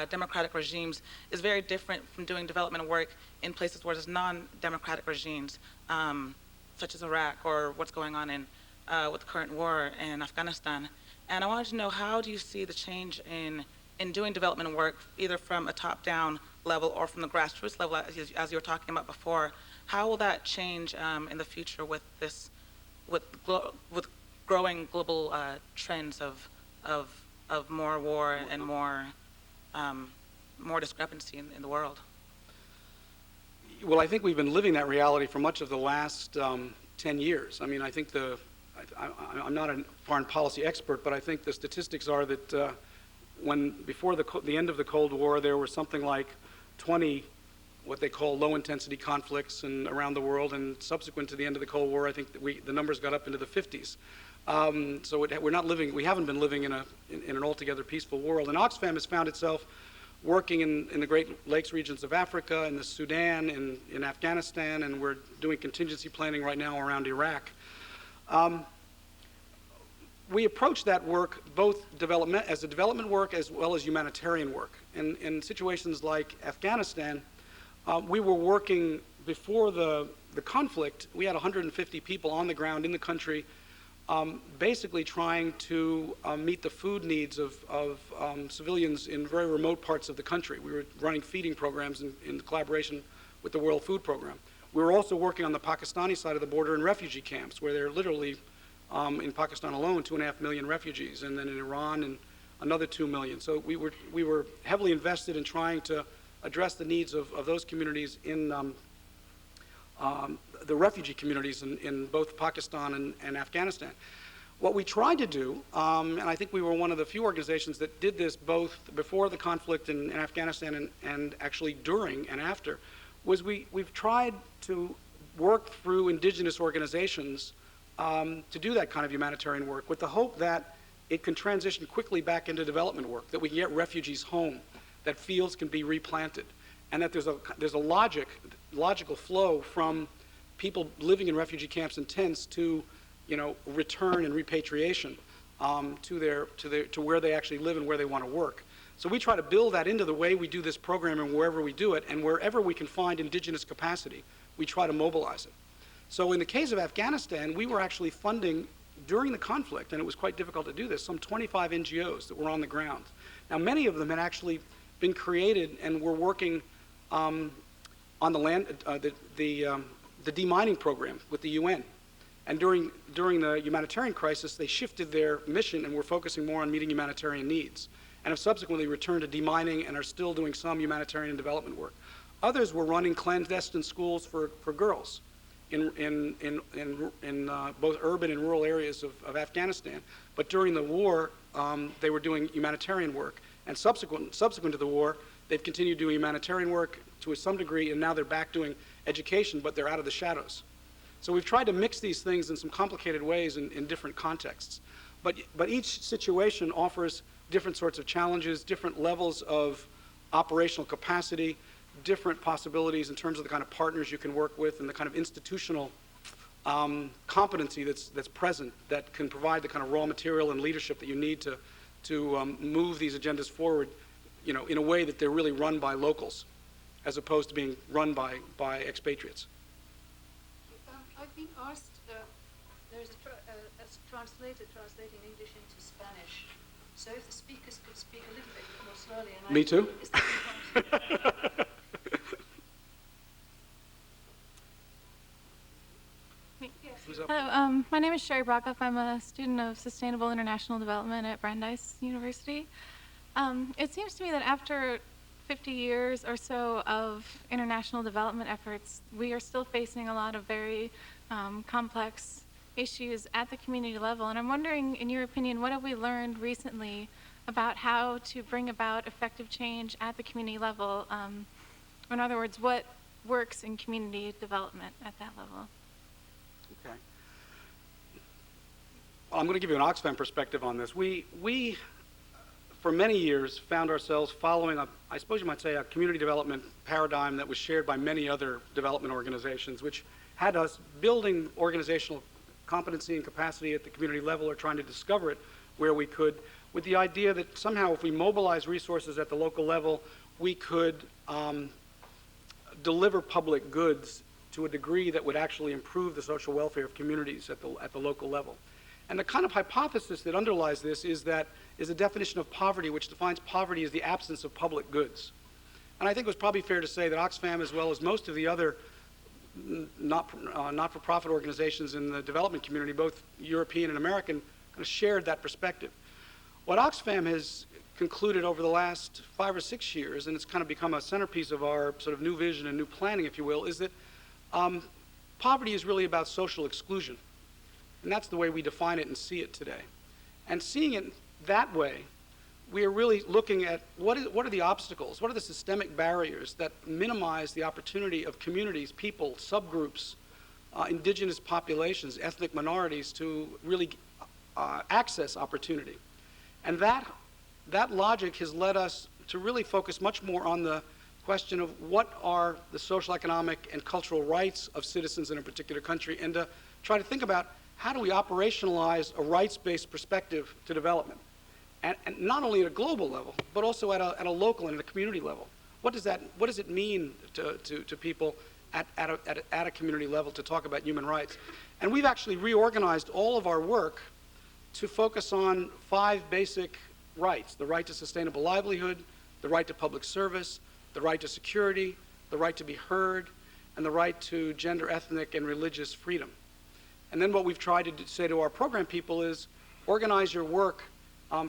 democratic regimes is very different from doing development work in places where there's non-democratic regimes, such as Iraq or what's going on with the current war in Afghanistan. And I wanted to know, how do you see the change in doing development work, either from a top-down level or from the grassroots level, as you were talking about before, How will that change in the future with this, with growing global trends of more war and more discrepancy in the world? Well, I think we've been living that reality for much of the last 10 years. I mean, I think I'm not a foreign policy expert, but I think the statistics are that before the end of the Cold War, there were something like 20 what they call low-intensity conflicts around the world, and subsequent to the end of the Cold War, I think that the numbers got up into the 50s. So we haven't been living in an altogether peaceful world. And Oxfam has found itself working in the Great Lakes regions of Africa, in the Sudan, in Afghanistan, and we're doing contingency planning right now around Iraq. We approach that work both as a development work as well as humanitarian work. And in situations like Afghanistan, we were working before the conflict. We had 150 people on the ground in the country, basically trying to meet the food needs of civilians in very remote parts of the country. We were running feeding programs in collaboration with the World Food Program. We were also working on the Pakistani side of the border in refugee camps, where there are literally, in Pakistan alone, 2.5 million refugees, and then in Iran, and another 2 million. So we were heavily invested in trying to address the needs of those communities in the refugee communities in both Pakistan and Afghanistan. What we tried to do, and I think we were one of the few organizations that did this both before the conflict in Afghanistan and actually during and after, was we've tried to work through indigenous organizations to do that kind of humanitarian work, with the hope that it can transition quickly back into development work, that we can get refugees home, that fields can be replanted, and that there's a logical flow from people living in refugee camps and tents to, return and repatriation to where they actually live and where they want to work. So we try to build that into the way we do this program and wherever we do it, and wherever we can find indigenous capacity, we try to mobilize it. So in the case of Afghanistan, we were actually funding, during the conflict, and it was quite difficult to do this, some 25 NGOs that were on the ground. Now, many of them had actually been created and were working on the land, the demining program with the UN. And during the humanitarian crisis, they shifted their mission and were focusing more on meeting humanitarian needs, and have subsequently returned to demining and are still doing some humanitarian development work. Others were running clandestine schools for girls in both urban and rural areas of Afghanistan. But during the war, they were doing humanitarian work. And subsequent to the war, they've continued doing humanitarian work to some degree, and now they're back doing education, but they're out of the shadows. So we've tried to mix these things in some complicated ways in different contexts. But each situation offers different sorts of challenges, different levels of operational capacity, different possibilities in terms of the kind of partners you can work with, and the kind of institutional competency that's present, that can provide the kind of raw material and leadership that you need to move these agendas forward, in a way that they're really run by locals, as opposed to being run by expatriates. I've been asked, there's a translator translating English into Spanish. So if the speakers could speak a little bit more slowly. And Me too. Hello, my name is Sherry Brockoff. I'm a student of Sustainable International Development at Brandeis University. It seems to me that after 50 years or so of international development efforts, we are still facing a lot of very complex issues at the community level. And I'm wondering, in your opinion, what have we learned recently about how to bring about effective change at the community level? In other words, what works in community development at that level? Okay. Well, I'm going to give you an Oxfam perspective on this. We for many years, found ourselves following I suppose you might say, a community development paradigm that was shared by many other development organizations, which had us building organizational competency and capacity at the community level, or trying to discover it where we could, with the idea that somehow if we mobilize resources at the local level, we could deliver public goods to a degree that would actually improve the social welfare of communities at the local level. And the kind of hypothesis that underlies this is a definition of poverty, which defines poverty as the absence of public goods. And I think it was probably fair to say that Oxfam, as well as most of the other not-for-profit organizations in the development community, both European and American, kind of shared that perspective. What Oxfam has concluded over the last 5 or 6 years, and it's kind of become a centerpiece of our sort of new vision and new planning, if you will, is that poverty is really about social exclusion. And that's the way we define it and see it today. And seeing it that way, we are really looking at what are the obstacles, what are the systemic barriers that minimize the opportunity of communities, people, subgroups, indigenous populations, ethnic minorities to really access opportunity. And that logic has led us to really focus much more on the question of what are the social, economic, and cultural rights of citizens in a particular country, and to try to think about how do we operationalize a rights-based perspective to development. And not only at a global level, but also at a local and at a community level. What does it mean to people at a community level to talk about human rights? And we've actually reorganized all of our work to focus on 5 basic rights: the right to sustainable livelihood, the right to public service, the right to security, the right to be heard, and the right to gender, ethnic, and religious freedom. And then what we've tried to say to our program people is organize your work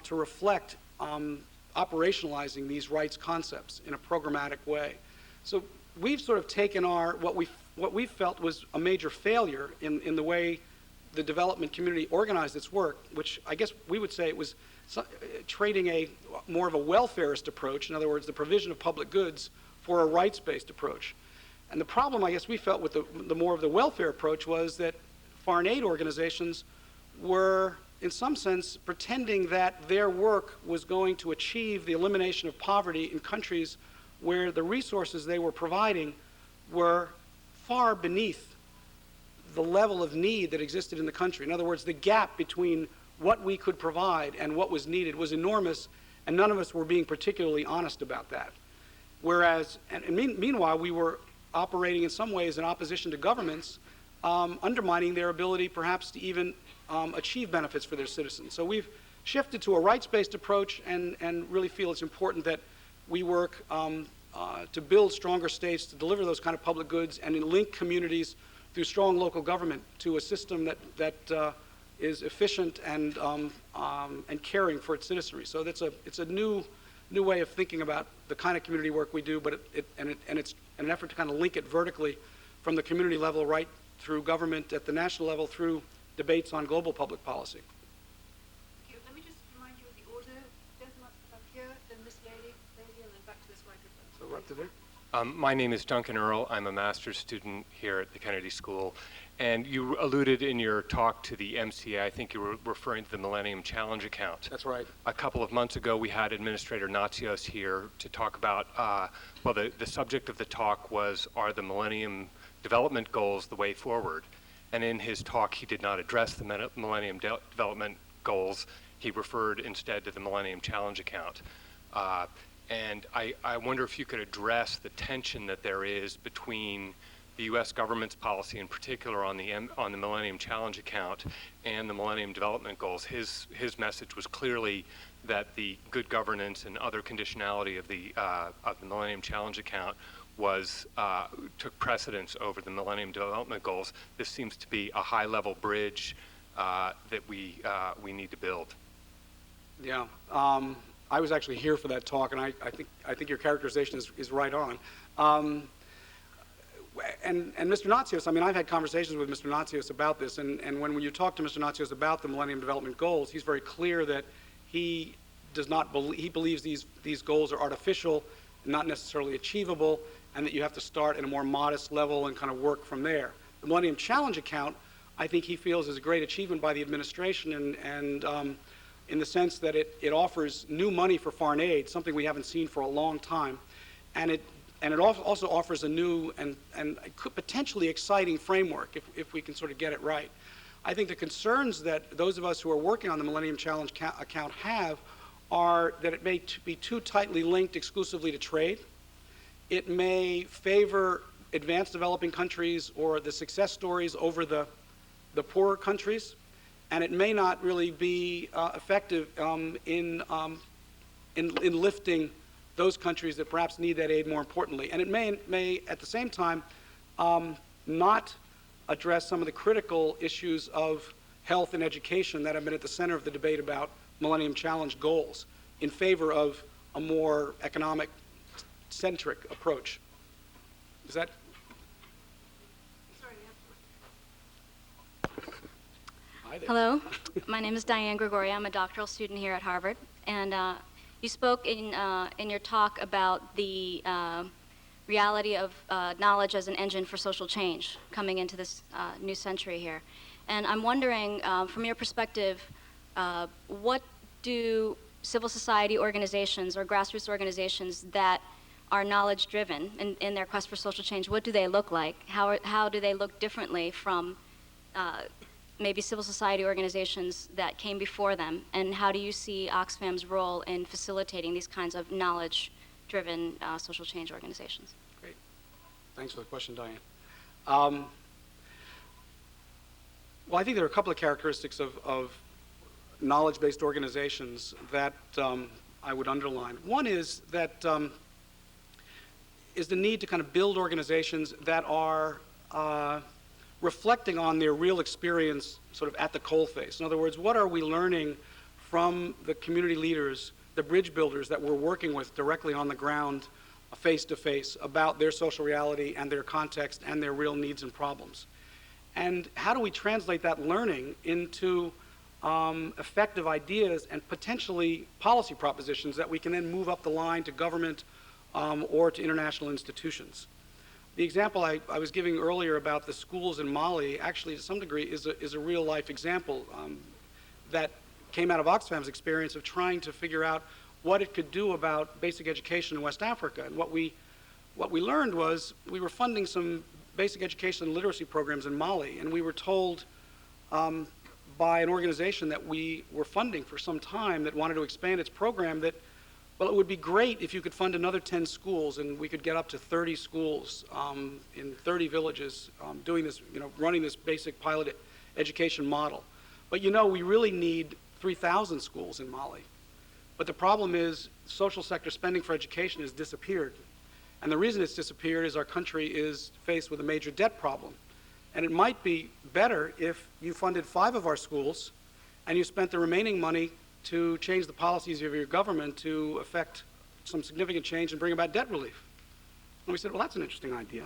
to reflect operationalizing these rights concepts in a programmatic way. So we've sort of taken what we felt was a major failure in the way the development community organized its work, which I guess we would say it was trading more of a welfarist approach, in other words, the provision of public goods, for a rights-based approach. And the problem, I guess, we felt with the more of the welfare approach was that foreign aid organizations were, in some sense, pretending that their work was going to achieve the elimination of poverty in countries where the resources they were providing were far beneath the level of need that existed in the country. In other words, the gap between what we could provide and what was needed was enormous, and none of us were being particularly honest about that. Whereas, meanwhile, we were operating in some ways in opposition to governments, undermining their ability perhaps to even achieve benefits for their citizens. So we've shifted to a rights-based approach and really feel it's important that we work to build stronger states, to deliver those kind of public goods, and link communities through strong local government to a system that is efficient and caring for its citizenry. So it's a new way of thinking about the kind of community work we do, but it's an effort to kind of link it vertically from the community level right through government at the national level through debates on global public policy. Thank you. Let me just remind you of the order. Gentleman up here, then this lady, and then back to this microphone. So we're up to there. My name is Duncan Earl. I'm a master's student here at the Kennedy School. And you alluded in your talk to the MCA, I think you were referring to the Millennium Challenge account. That's right. A couple of months ago, we had Administrator Natsios here to talk about, the subject of the talk was, are the Millennium Development Goals the way forward? And in his talk, he did not address the Millennium Development Goals. He referred instead to the Millennium Challenge account. And I wonder if you could address the tension that there is between the U.S. government's policy, in particular on the Millennium Challenge account, and the Millennium Development Goals. His message was clearly that the good governance and other conditionality of the Millennium Challenge account took precedence over the Millennium Development Goals. This seems to be a high-level bridge that we need to build. Yeah. I was actually here for that talk, and I think your characterization is right on. And Mr. Natsios, I mean, I've had conversations with Mr. Natsios about this, and when you talk to Mr. Natsios about the Millennium Development Goals, he's very clear that he believes these goals are artificial, not necessarily achievable, and that you have to start at a more modest level and kind of work from there. The Millennium Challenge account, I think he feels is a great achievement by the administration, and in the sense that it offers new money for foreign aid, something we haven't seen for a long time, and it also offers a new and could potentially exciting framework if we can sort of get it right. I think the concerns that those of us who are working on the Millennium Challenge account have are that it may be too tightly linked exclusively to trade. It may favor advanced developing countries or the success stories over the poorer countries, and it may not really be effective in lifting those countries that perhaps need that aid more importantly. And it may at the same time, not address some of the critical issues of health and education that have been at the center of the debate about Millennium Challenge goals in favor of a more economic-centric approach. Is that? Hi there. Hello, my name is Diane Gregoria. I'm a doctoral student here at Harvard, and you spoke in your talk about the reality of knowledge as an engine for social change coming into this new century here. And I'm wondering, from your perspective, what do civil society organizations or grassroots organizations that are knowledge-driven in their quest for social change, what do they look like? How do they look differently from maybe civil society organizations that came before them? And how do you see Oxfam's role in facilitating these kinds of knowledge-driven social change organizations? Great. Thanks for the question, Diane. Well, I think there are a couple of characteristics of knowledge-based organizations that I would underline. One is that is the need to kind of build organizations that are reflecting on their real experience sort of at the coalface. In other words, what are we learning from the community leaders, the bridge builders that we're working with directly on the ground, face-to-face, about their social reality and their context and their real needs and problems? And how do we translate that learning into effective ideas and potentially policy propositions that we can then move up the line to government or to international institutions? The example I was giving earlier about the schools in Mali actually to some degree is a real life example that came out of Oxfam's experience of trying to figure out what it could do about basic education in West Africa. And what we learned was we were funding some basic education and literacy programs in Mali, and we were told by an organization that we were funding for some time that wanted to expand its program that, well, it would be great if you could fund another 10 schools and we could get up to 30 schools in 30 villages doing this, running this basic pilot education model. But we really need 3,000 schools in Mali. But the problem is social sector spending for education has disappeared. And the reason it's disappeared is our country is faced with a major debt problem. And it might be better if you funded 5 of our schools and you spent the remaining money to change the policies of your government to effect some significant change and bring about debt relief. And we said, well, that's an interesting idea.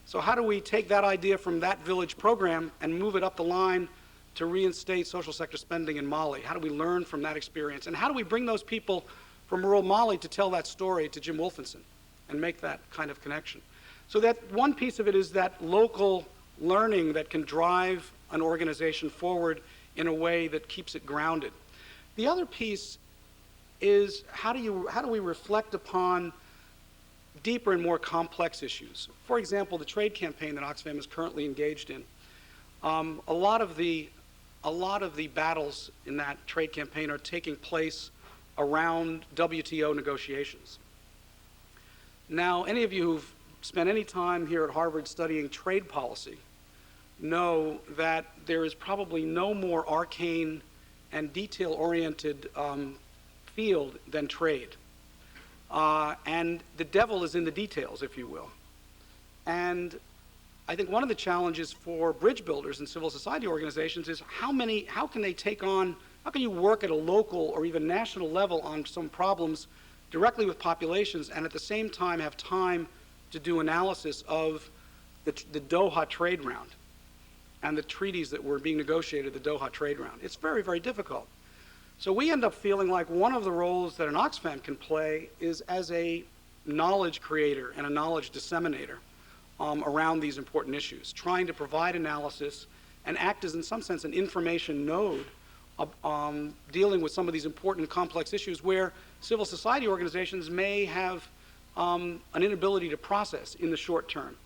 So how do we take that idea from that village program and move it up the line to reinstate social sector spending in Mali? How do we learn from that experience? And how do we bring those people from rural Mali to tell that story to Jim Wolfenson and make that kind of connection? So that one piece of it is that local learning that can drive an organization forward in a way that keeps it grounded. The other piece is how do we reflect upon deeper and more complex issues? For example, the trade campaign that Oxfam is currently engaged in. A lot of the battles in that trade campaign are taking place around WTO negotiations. Now, any of you who've spent any time here at Harvard studying trade policy know that there is probably no more arcane and detail-oriented field than trade. And the devil is in the details, if you will. And I think one of the challenges for bridge builders and civil society organizations is how can you work at a local or even national level on some problems directly with populations and at the same time have time to do analysis of the Doha trade round and the treaties that were being negotiated at the Doha trade round. It's very, very difficult. So we end up feeling like one of the roles that an Oxfam can play is as a knowledge creator and a knowledge disseminator around these important issues, trying to provide analysis and act as, in some sense, an information node dealing with some of these important complex issues where civil society organizations may have an inability to process in the short term.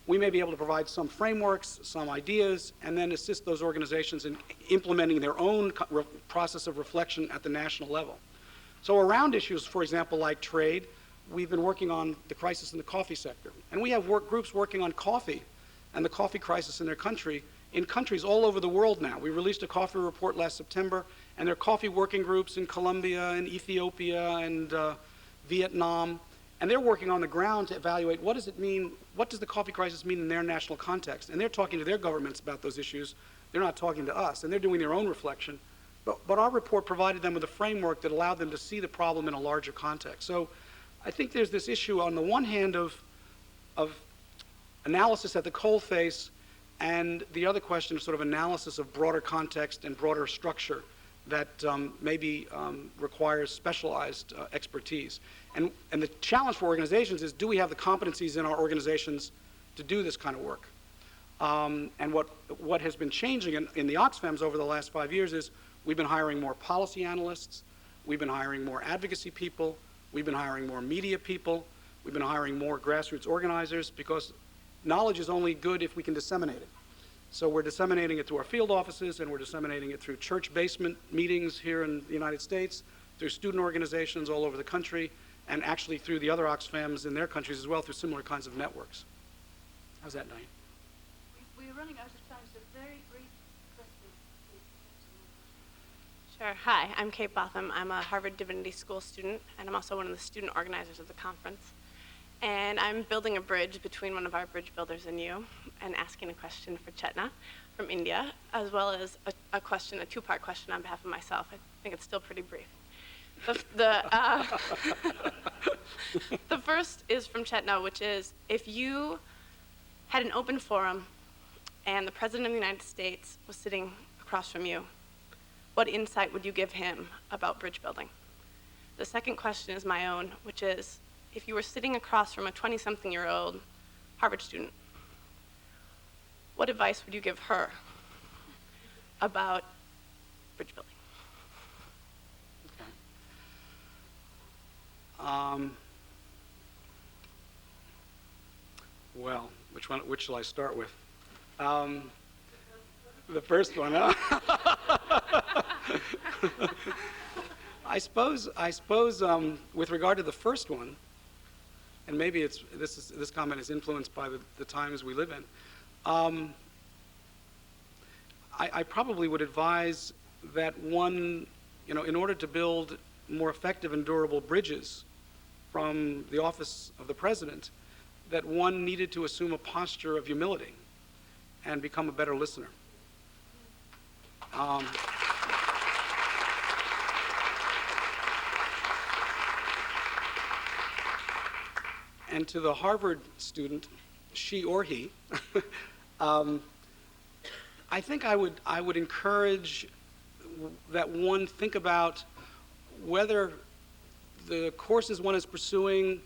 We may be able to provide some frameworks, some ideas, and then assist those organizations in implementing their own process of reflection at the national level. So around issues, for example, like trade, we've been working on the crisis in the coffee sector. And we have groups working on coffee and the coffee crisis in countries all over the world now. We released a coffee report last September, and there are coffee working groups in Colombia and Ethiopia and Vietnam. And they're working on the ground to evaluate what does it mean what does the coffee crisis mean in their national context? And they're talking to their governments about those issues. They're not talking to us, and they're doing their own reflection. But our report provided them with a framework that allowed them to see the problem in a larger context. So I think there's this issue on the one hand of analysis at the coalface, and the other question of sort of analysis of broader context and broader structure that maybe requires specialized expertise. And the challenge for organizations is, do we have the competencies in our organizations to do this kind of work? And what has been changing in the Oxfams over the last 5 years is we've been hiring more policy analysts, we've been hiring more advocacy people, we've been hiring more media people, we've been hiring more grassroots organizers, because knowledge is only good if we can disseminate it. So we're disseminating it to our field offices, and we're disseminating it through church basement meetings here in the United States, through student organizations all over the country, and actually through the other Oxfams in their countries as well, through similar kinds of networks. How's that, Diane? We're running out of time, so very brief questions, please. Sure. Hi, I'm Kate Botham. I'm a Harvard Divinity School student, and I'm also one of the student organizers of the conference. And I'm building a bridge between one of our bridge builders and you, and asking a question for Chetna from India, as well as a two-part question on behalf of myself. I think it's still pretty brief. The first is from Chetna, which is, if you had an open forum and the President of the United States was sitting across from you, what insight would you give him about bridge building? The second question is my own, which is, if you were sitting across from a 20-something-year-old Harvard student, what advice would you give her about bridge building? Okay. Well, which shall I start with? The first one, huh? I suppose with regard to the first one, and maybe this comment is influenced by the times we live in, I probably would advise that one, in order to build more effective and durable bridges from the office of the president, that one needed to assume a posture of humility and become a better listener. And to the Harvard student, she or he, I think I would encourage that one think about whether the courses one is pursuing,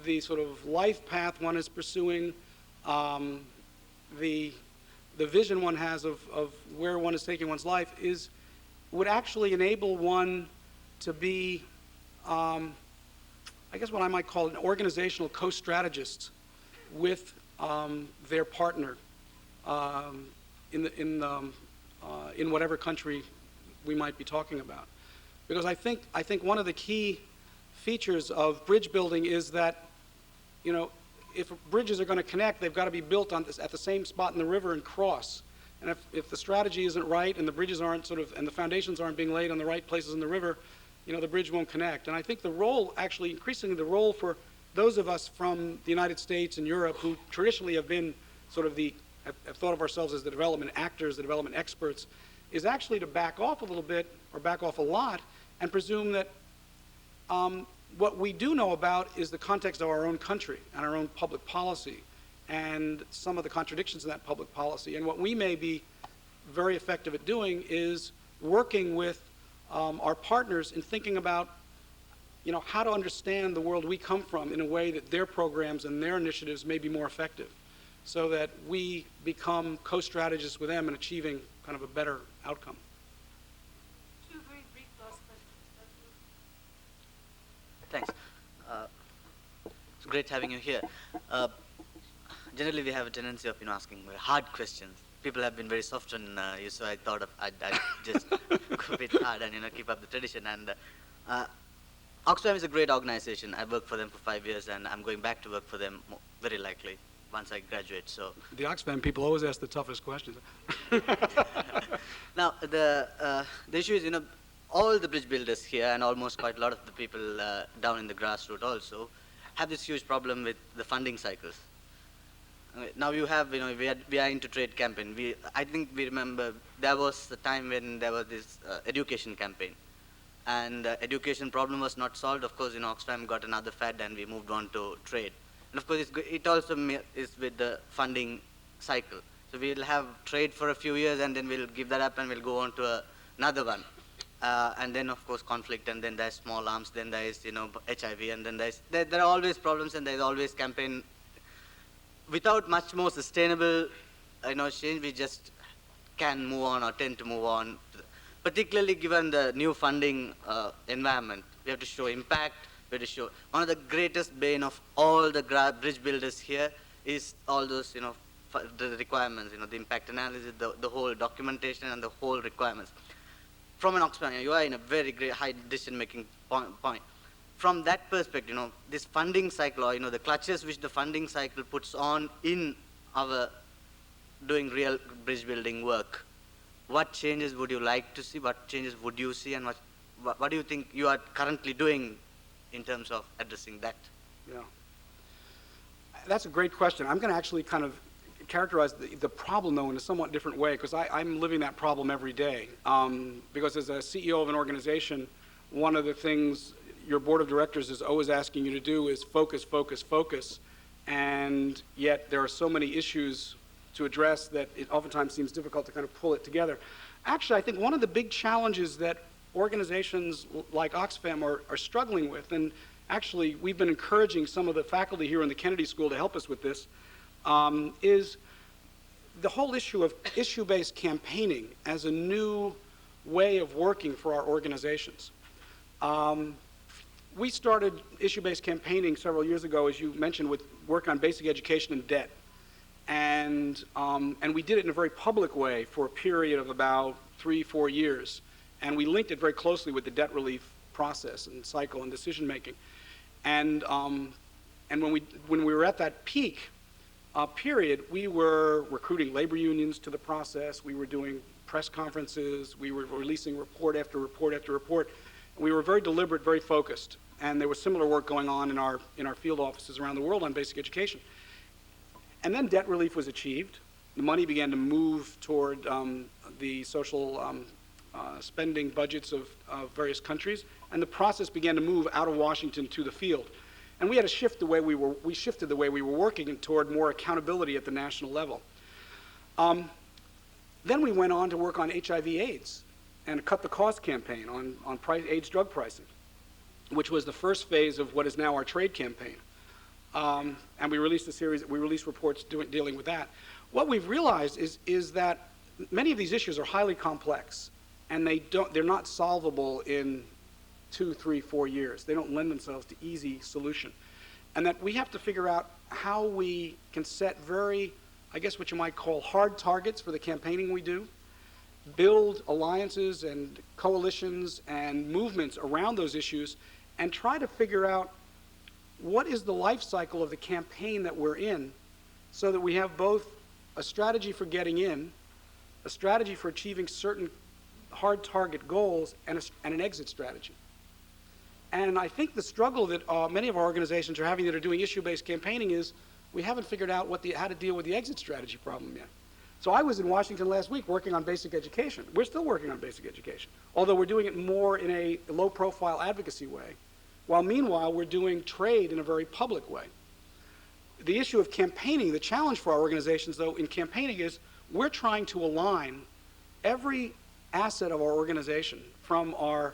the sort of life path one is pursuing, the vision one has of where one is taking one's life would actually enable one to be, I guess what I might call an organizational co-strategist with their partner in whatever country we might be talking about. Because I think one of the key features of bridge building is that, if bridges are going to connect, they've got to be built at the same spot in the river and cross. And if the strategy isn't right and the bridges aren't and the foundations aren't being laid on the right places in the river, the bridge won't connect. And I think the role, actually, increasingly the role for those of us from the United States and Europe who traditionally have been sort of have thought of ourselves as the development actors, the development experts, is actually to back off a little bit, or back off a lot, and presume that what we do know about is the context of our own country and our own public policy and some of the contradictions in that public policy. And what we may be very effective at doing is working with our partners in thinking about, how to understand the world we come from in a way that their programs and their initiatives may be more effective, so that we become co-strategists with them in achieving kind of a better outcome. Two very brief last questions. Thanks. It's great having you here. Generally, we have a tendency of asking very hard questions. People have been very soft on you, so I thought I'd just go a bit hard and keep up the tradition. And Oxfam is a great organization. I worked for them for 5 years, and I'm going back to work for them very likely once I graduate. So the Oxfam people always ask the toughest questions. Now the issue is all the bridge builders here and almost quite a lot of the people down in the grassroots also have this huge problem with the funding cycles. now you have, we are into trade campaign. I think we remember there was the time when there was this education campaign. And education problem was not solved. Of course, Oxfam got another fad and we moved on to trade. And of course, it also is with the funding cycle. So we'll have trade for a few years and then we'll give that up and we'll go on to another one. And then, of course, conflict, and then there's small arms, then there is, HIV, and then there are always problems, and there's always campaign. Without much more sustainable, change, we just can move on or tend to move on. Particularly given the new funding environment, we have to show impact. We have to show one of the greatest bane of all the bridge builders here is all those, the requirements, the impact analysis, the whole documentation, and the whole requirements. From an Oxfam, you are in a very great high decision-making point. From that perspective, this funding cycle, or the clutches which the funding cycle puts on in our doing real bridge building work, what changes would you like to see? What changes would you see? And what do you think you are currently doing in terms of addressing that? Yeah. That's a great question. I'm going to actually kind of characterize the problem, though, in a somewhat different way, because I'm living that problem every day. Because as a CEO of an organization, one of the things your board of directors is always asking you to do is focus, focus, focus. And yet there are so many issues to address that it oftentimes seems difficult to kind of pull it together. Actually, I think one of the big challenges that organizations like Oxfam are struggling with, and actually we've been encouraging some of the faculty here in the Kennedy School to help us with this, is the whole issue of issue-based campaigning as a new way of working for our organizations. We started issue-based campaigning several years ago, as you mentioned, with work on basic education and debt. And we did it in a very public way for a period of about 3-4 years. And we linked it very closely with the debt relief process and cycle and decision making. And when we were at that peak period, we were recruiting labor unions to the process. We were doing press conferences. We were releasing report after report after report. We were very deliberate, very focused. And there was similar work going on in our field offices around the world on basic education. And then debt relief was achieved. The money began to move toward the social spending budgets of various countries, and the process began to move out of Washington to the field. And we had to shift the way we shifted the way we were working toward more accountability at the national level. Then we went on to work on HIV/AIDS and a Cut the Cost campaign on AIDS drug pricing, which was the first phase of what is now our trade campaign. And we released reports dealing with that. What we've realized is that many of these issues are highly complex, and they're not solvable in 2, 3, 4 years. They don't lend themselves to easy solution. And that we have to figure out how we can set very, I guess what you might call hard targets for the campaigning we do, build alliances and coalitions and movements around those issues, and try to figure out what is the life cycle of the campaign that we're in, so that we have both a strategy for getting in, a strategy for achieving certain hard target goals, and an exit strategy. And I think the struggle that many of our organizations are having that are doing issue-based campaigning is we haven't figured out how to deal with the exit strategy problem yet. So I was in Washington last week working on basic education. We're still working on basic education, although we're doing it more in a low-profile advocacy way, while meanwhile we're doing trade in a very public way. The issue of campaigning, the challenge for our organizations, though, in campaigning is we're trying to align every asset of our organization, from our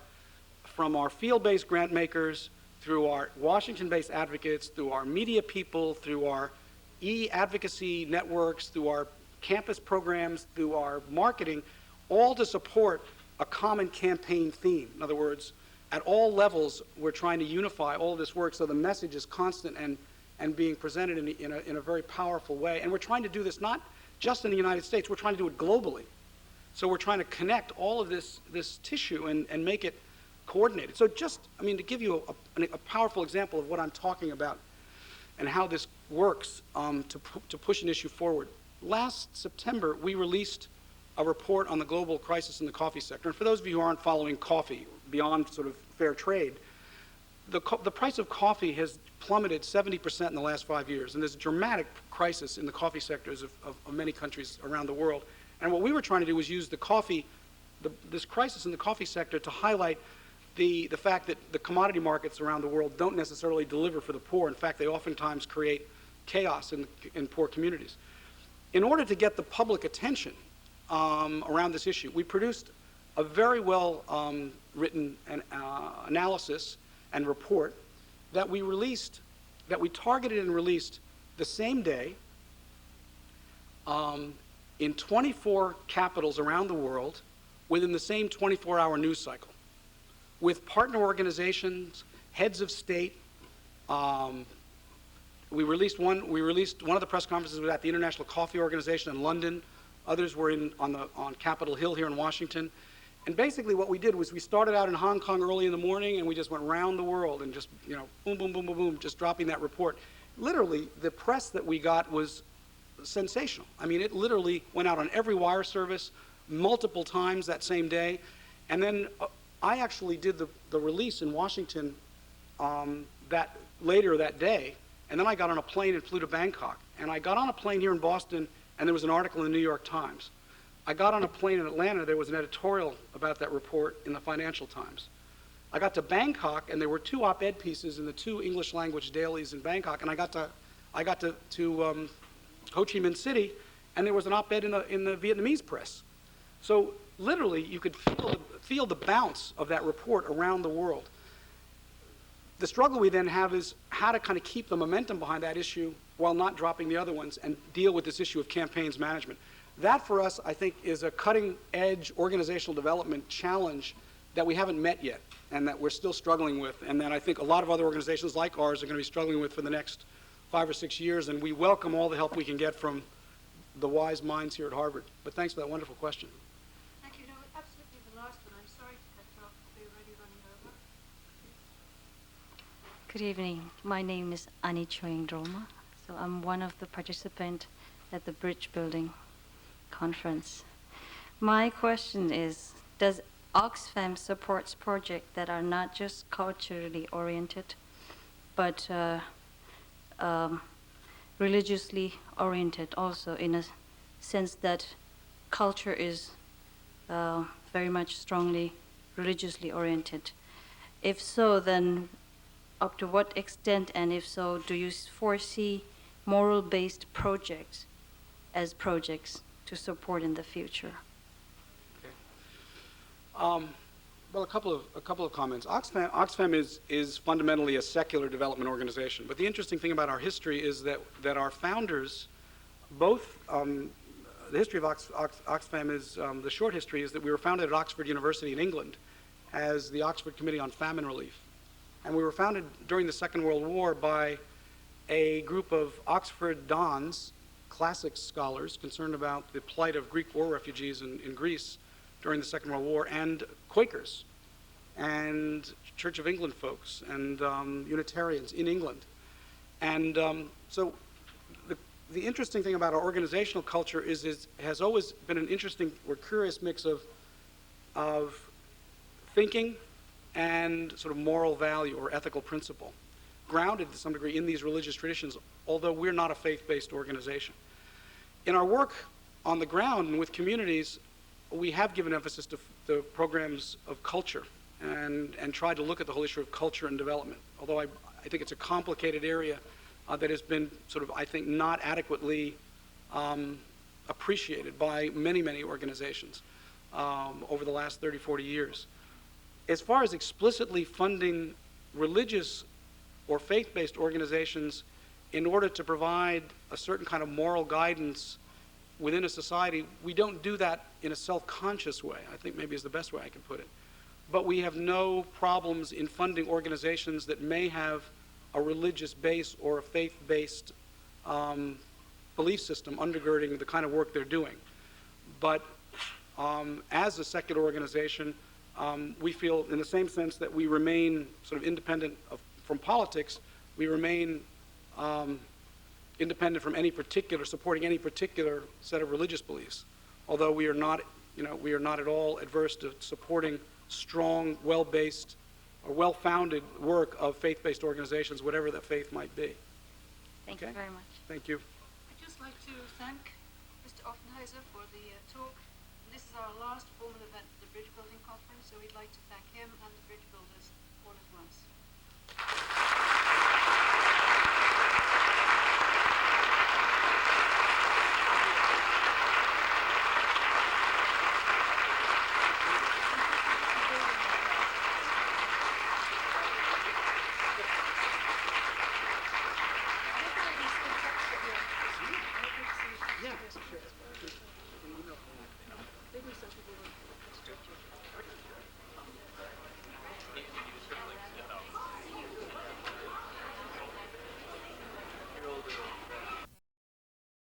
field-based grant makers, through our Washington-based advocates, through our media people, through our e-advocacy networks, through our campus programs, through our marketing, all to support a common campaign theme. In other words, at all levels, we're trying to unify all of this work so the message is constant and being presented in a very powerful way. And we're trying to do this not just in the United States, we're trying to do it globally. So we're trying to connect all of this tissue and make it coordinated. So just, to give you a powerful example of what I'm talking about and how this works to push an issue forward. Last September, we released a report on the global crisis in the coffee sector. And for those of you who aren't following coffee beyond sort of fair trade, the price of coffee has plummeted 70% in the last 5 years, and there's a dramatic crisis in the coffee sectors of many countries around the world. And what we were trying to do was use this crisis in the coffee sector to highlight the fact that the commodity markets around the world don't necessarily deliver for the poor. In fact, they oftentimes create chaos in poor communities. In order to get the public attention around this issue, we produced a very well written analysis and report that we targeted and released the same day in 24 capitals around the world within the same 24-hour news cycle, with partner organizations, heads of state. We released one of the press conferences was at the International Coffee Organization in London. Others were on Capitol Hill here in Washington. And basically what we did was we started out in Hong Kong early in the morning, and we just went around the world and just, boom, boom, boom, boom, boom, just dropping that report. Literally, the press that we got was sensational. I mean, it literally went out on every wire service multiple times that same day. And then I actually did the release in Washington later that day. And then I got on a plane and flew to Bangkok. And I got on a plane here in Boston, and there was an article in the New York Times. I got on a plane in Atlanta, there was an editorial about that report in the Financial Times. I got to Bangkok, and there were 2 op-ed pieces in the 2 English language dailies in Bangkok, and I got to Ho Chi Minh City, and there was an op-ed in the Vietnamese press. So literally, you could feel the bounce of that report around the world. The struggle we then have is how to kind of keep the momentum behind that issue while not dropping the other ones and deal with this issue of campaigns management. That, for us, I think, is a cutting-edge organizational development challenge that we haven't met yet and that we're still struggling with, and that I think a lot of other organizations like ours are going to be struggling with for the next 5 or 6 years, and we welcome all the help we can get from the wise minds here at Harvard. But thanks for that wonderful question. Thank you. No, absolutely the last one. I'm sorry to cut you off. We're already running over. Good evening. My name is Ani Choing Droma. So I'm one of the participants at the Bridge Building Conference. My question is, does Oxfam supports projects that are not just culturally oriented, but religiously oriented also, in a sense that culture is very much strongly religiously oriented? If so, then up to what extent, and if so, do you foresee moral-based projects as projects to support in the future? Okay. Well, a couple of comments. Oxfam is fundamentally a secular development organization, but the interesting thing about our history is that our founders, both the history of Oxfam is the short history is that we were founded at Oxford University in England as the Oxford Committee on Famine Relief, and we were founded during the Second World War by a group of Oxford dons, classics scholars concerned about the plight of Greek war refugees in Greece during the Second World War, and Quakers and Church of England folks and Unitarians in England. And so the interesting thing about our organizational culture is it has always been an interesting or curious mix of thinking and sort of moral value or ethical principle, grounded to some degree in these religious traditions, although we're not a faith-based organization. In our work on the ground and with communities, we have given emphasis to the programs of culture and tried to look at the whole issue of culture and development, although I think it's a complicated area that has been sort of, I think, not adequately appreciated by many, many organizations over the last 30, 40 years. As far as explicitly funding religious or faith-based organizations in order to provide a certain kind of moral guidance within a society, we don't do that in a self-conscious way, I think maybe is the best way I can put it. But we have no problems in funding organizations that may have a religious base or a faith-based belief system undergirding the kind of work they're doing. But as a secular organization, we feel in the same sense that we remain sort of independent from politics, we remain independent from supporting any particular set of religious beliefs. Although we are not at all adverse to supporting strong, well-based or well-founded work of faith-based organizations, whatever that faith might be. Thank you very much. Thank you. I'd just like to thank Mr. Offenheiser for the talk. This is our last formal event at the Bridge Building Conference, so we'd like to thank him and the Bridge Builders all at once.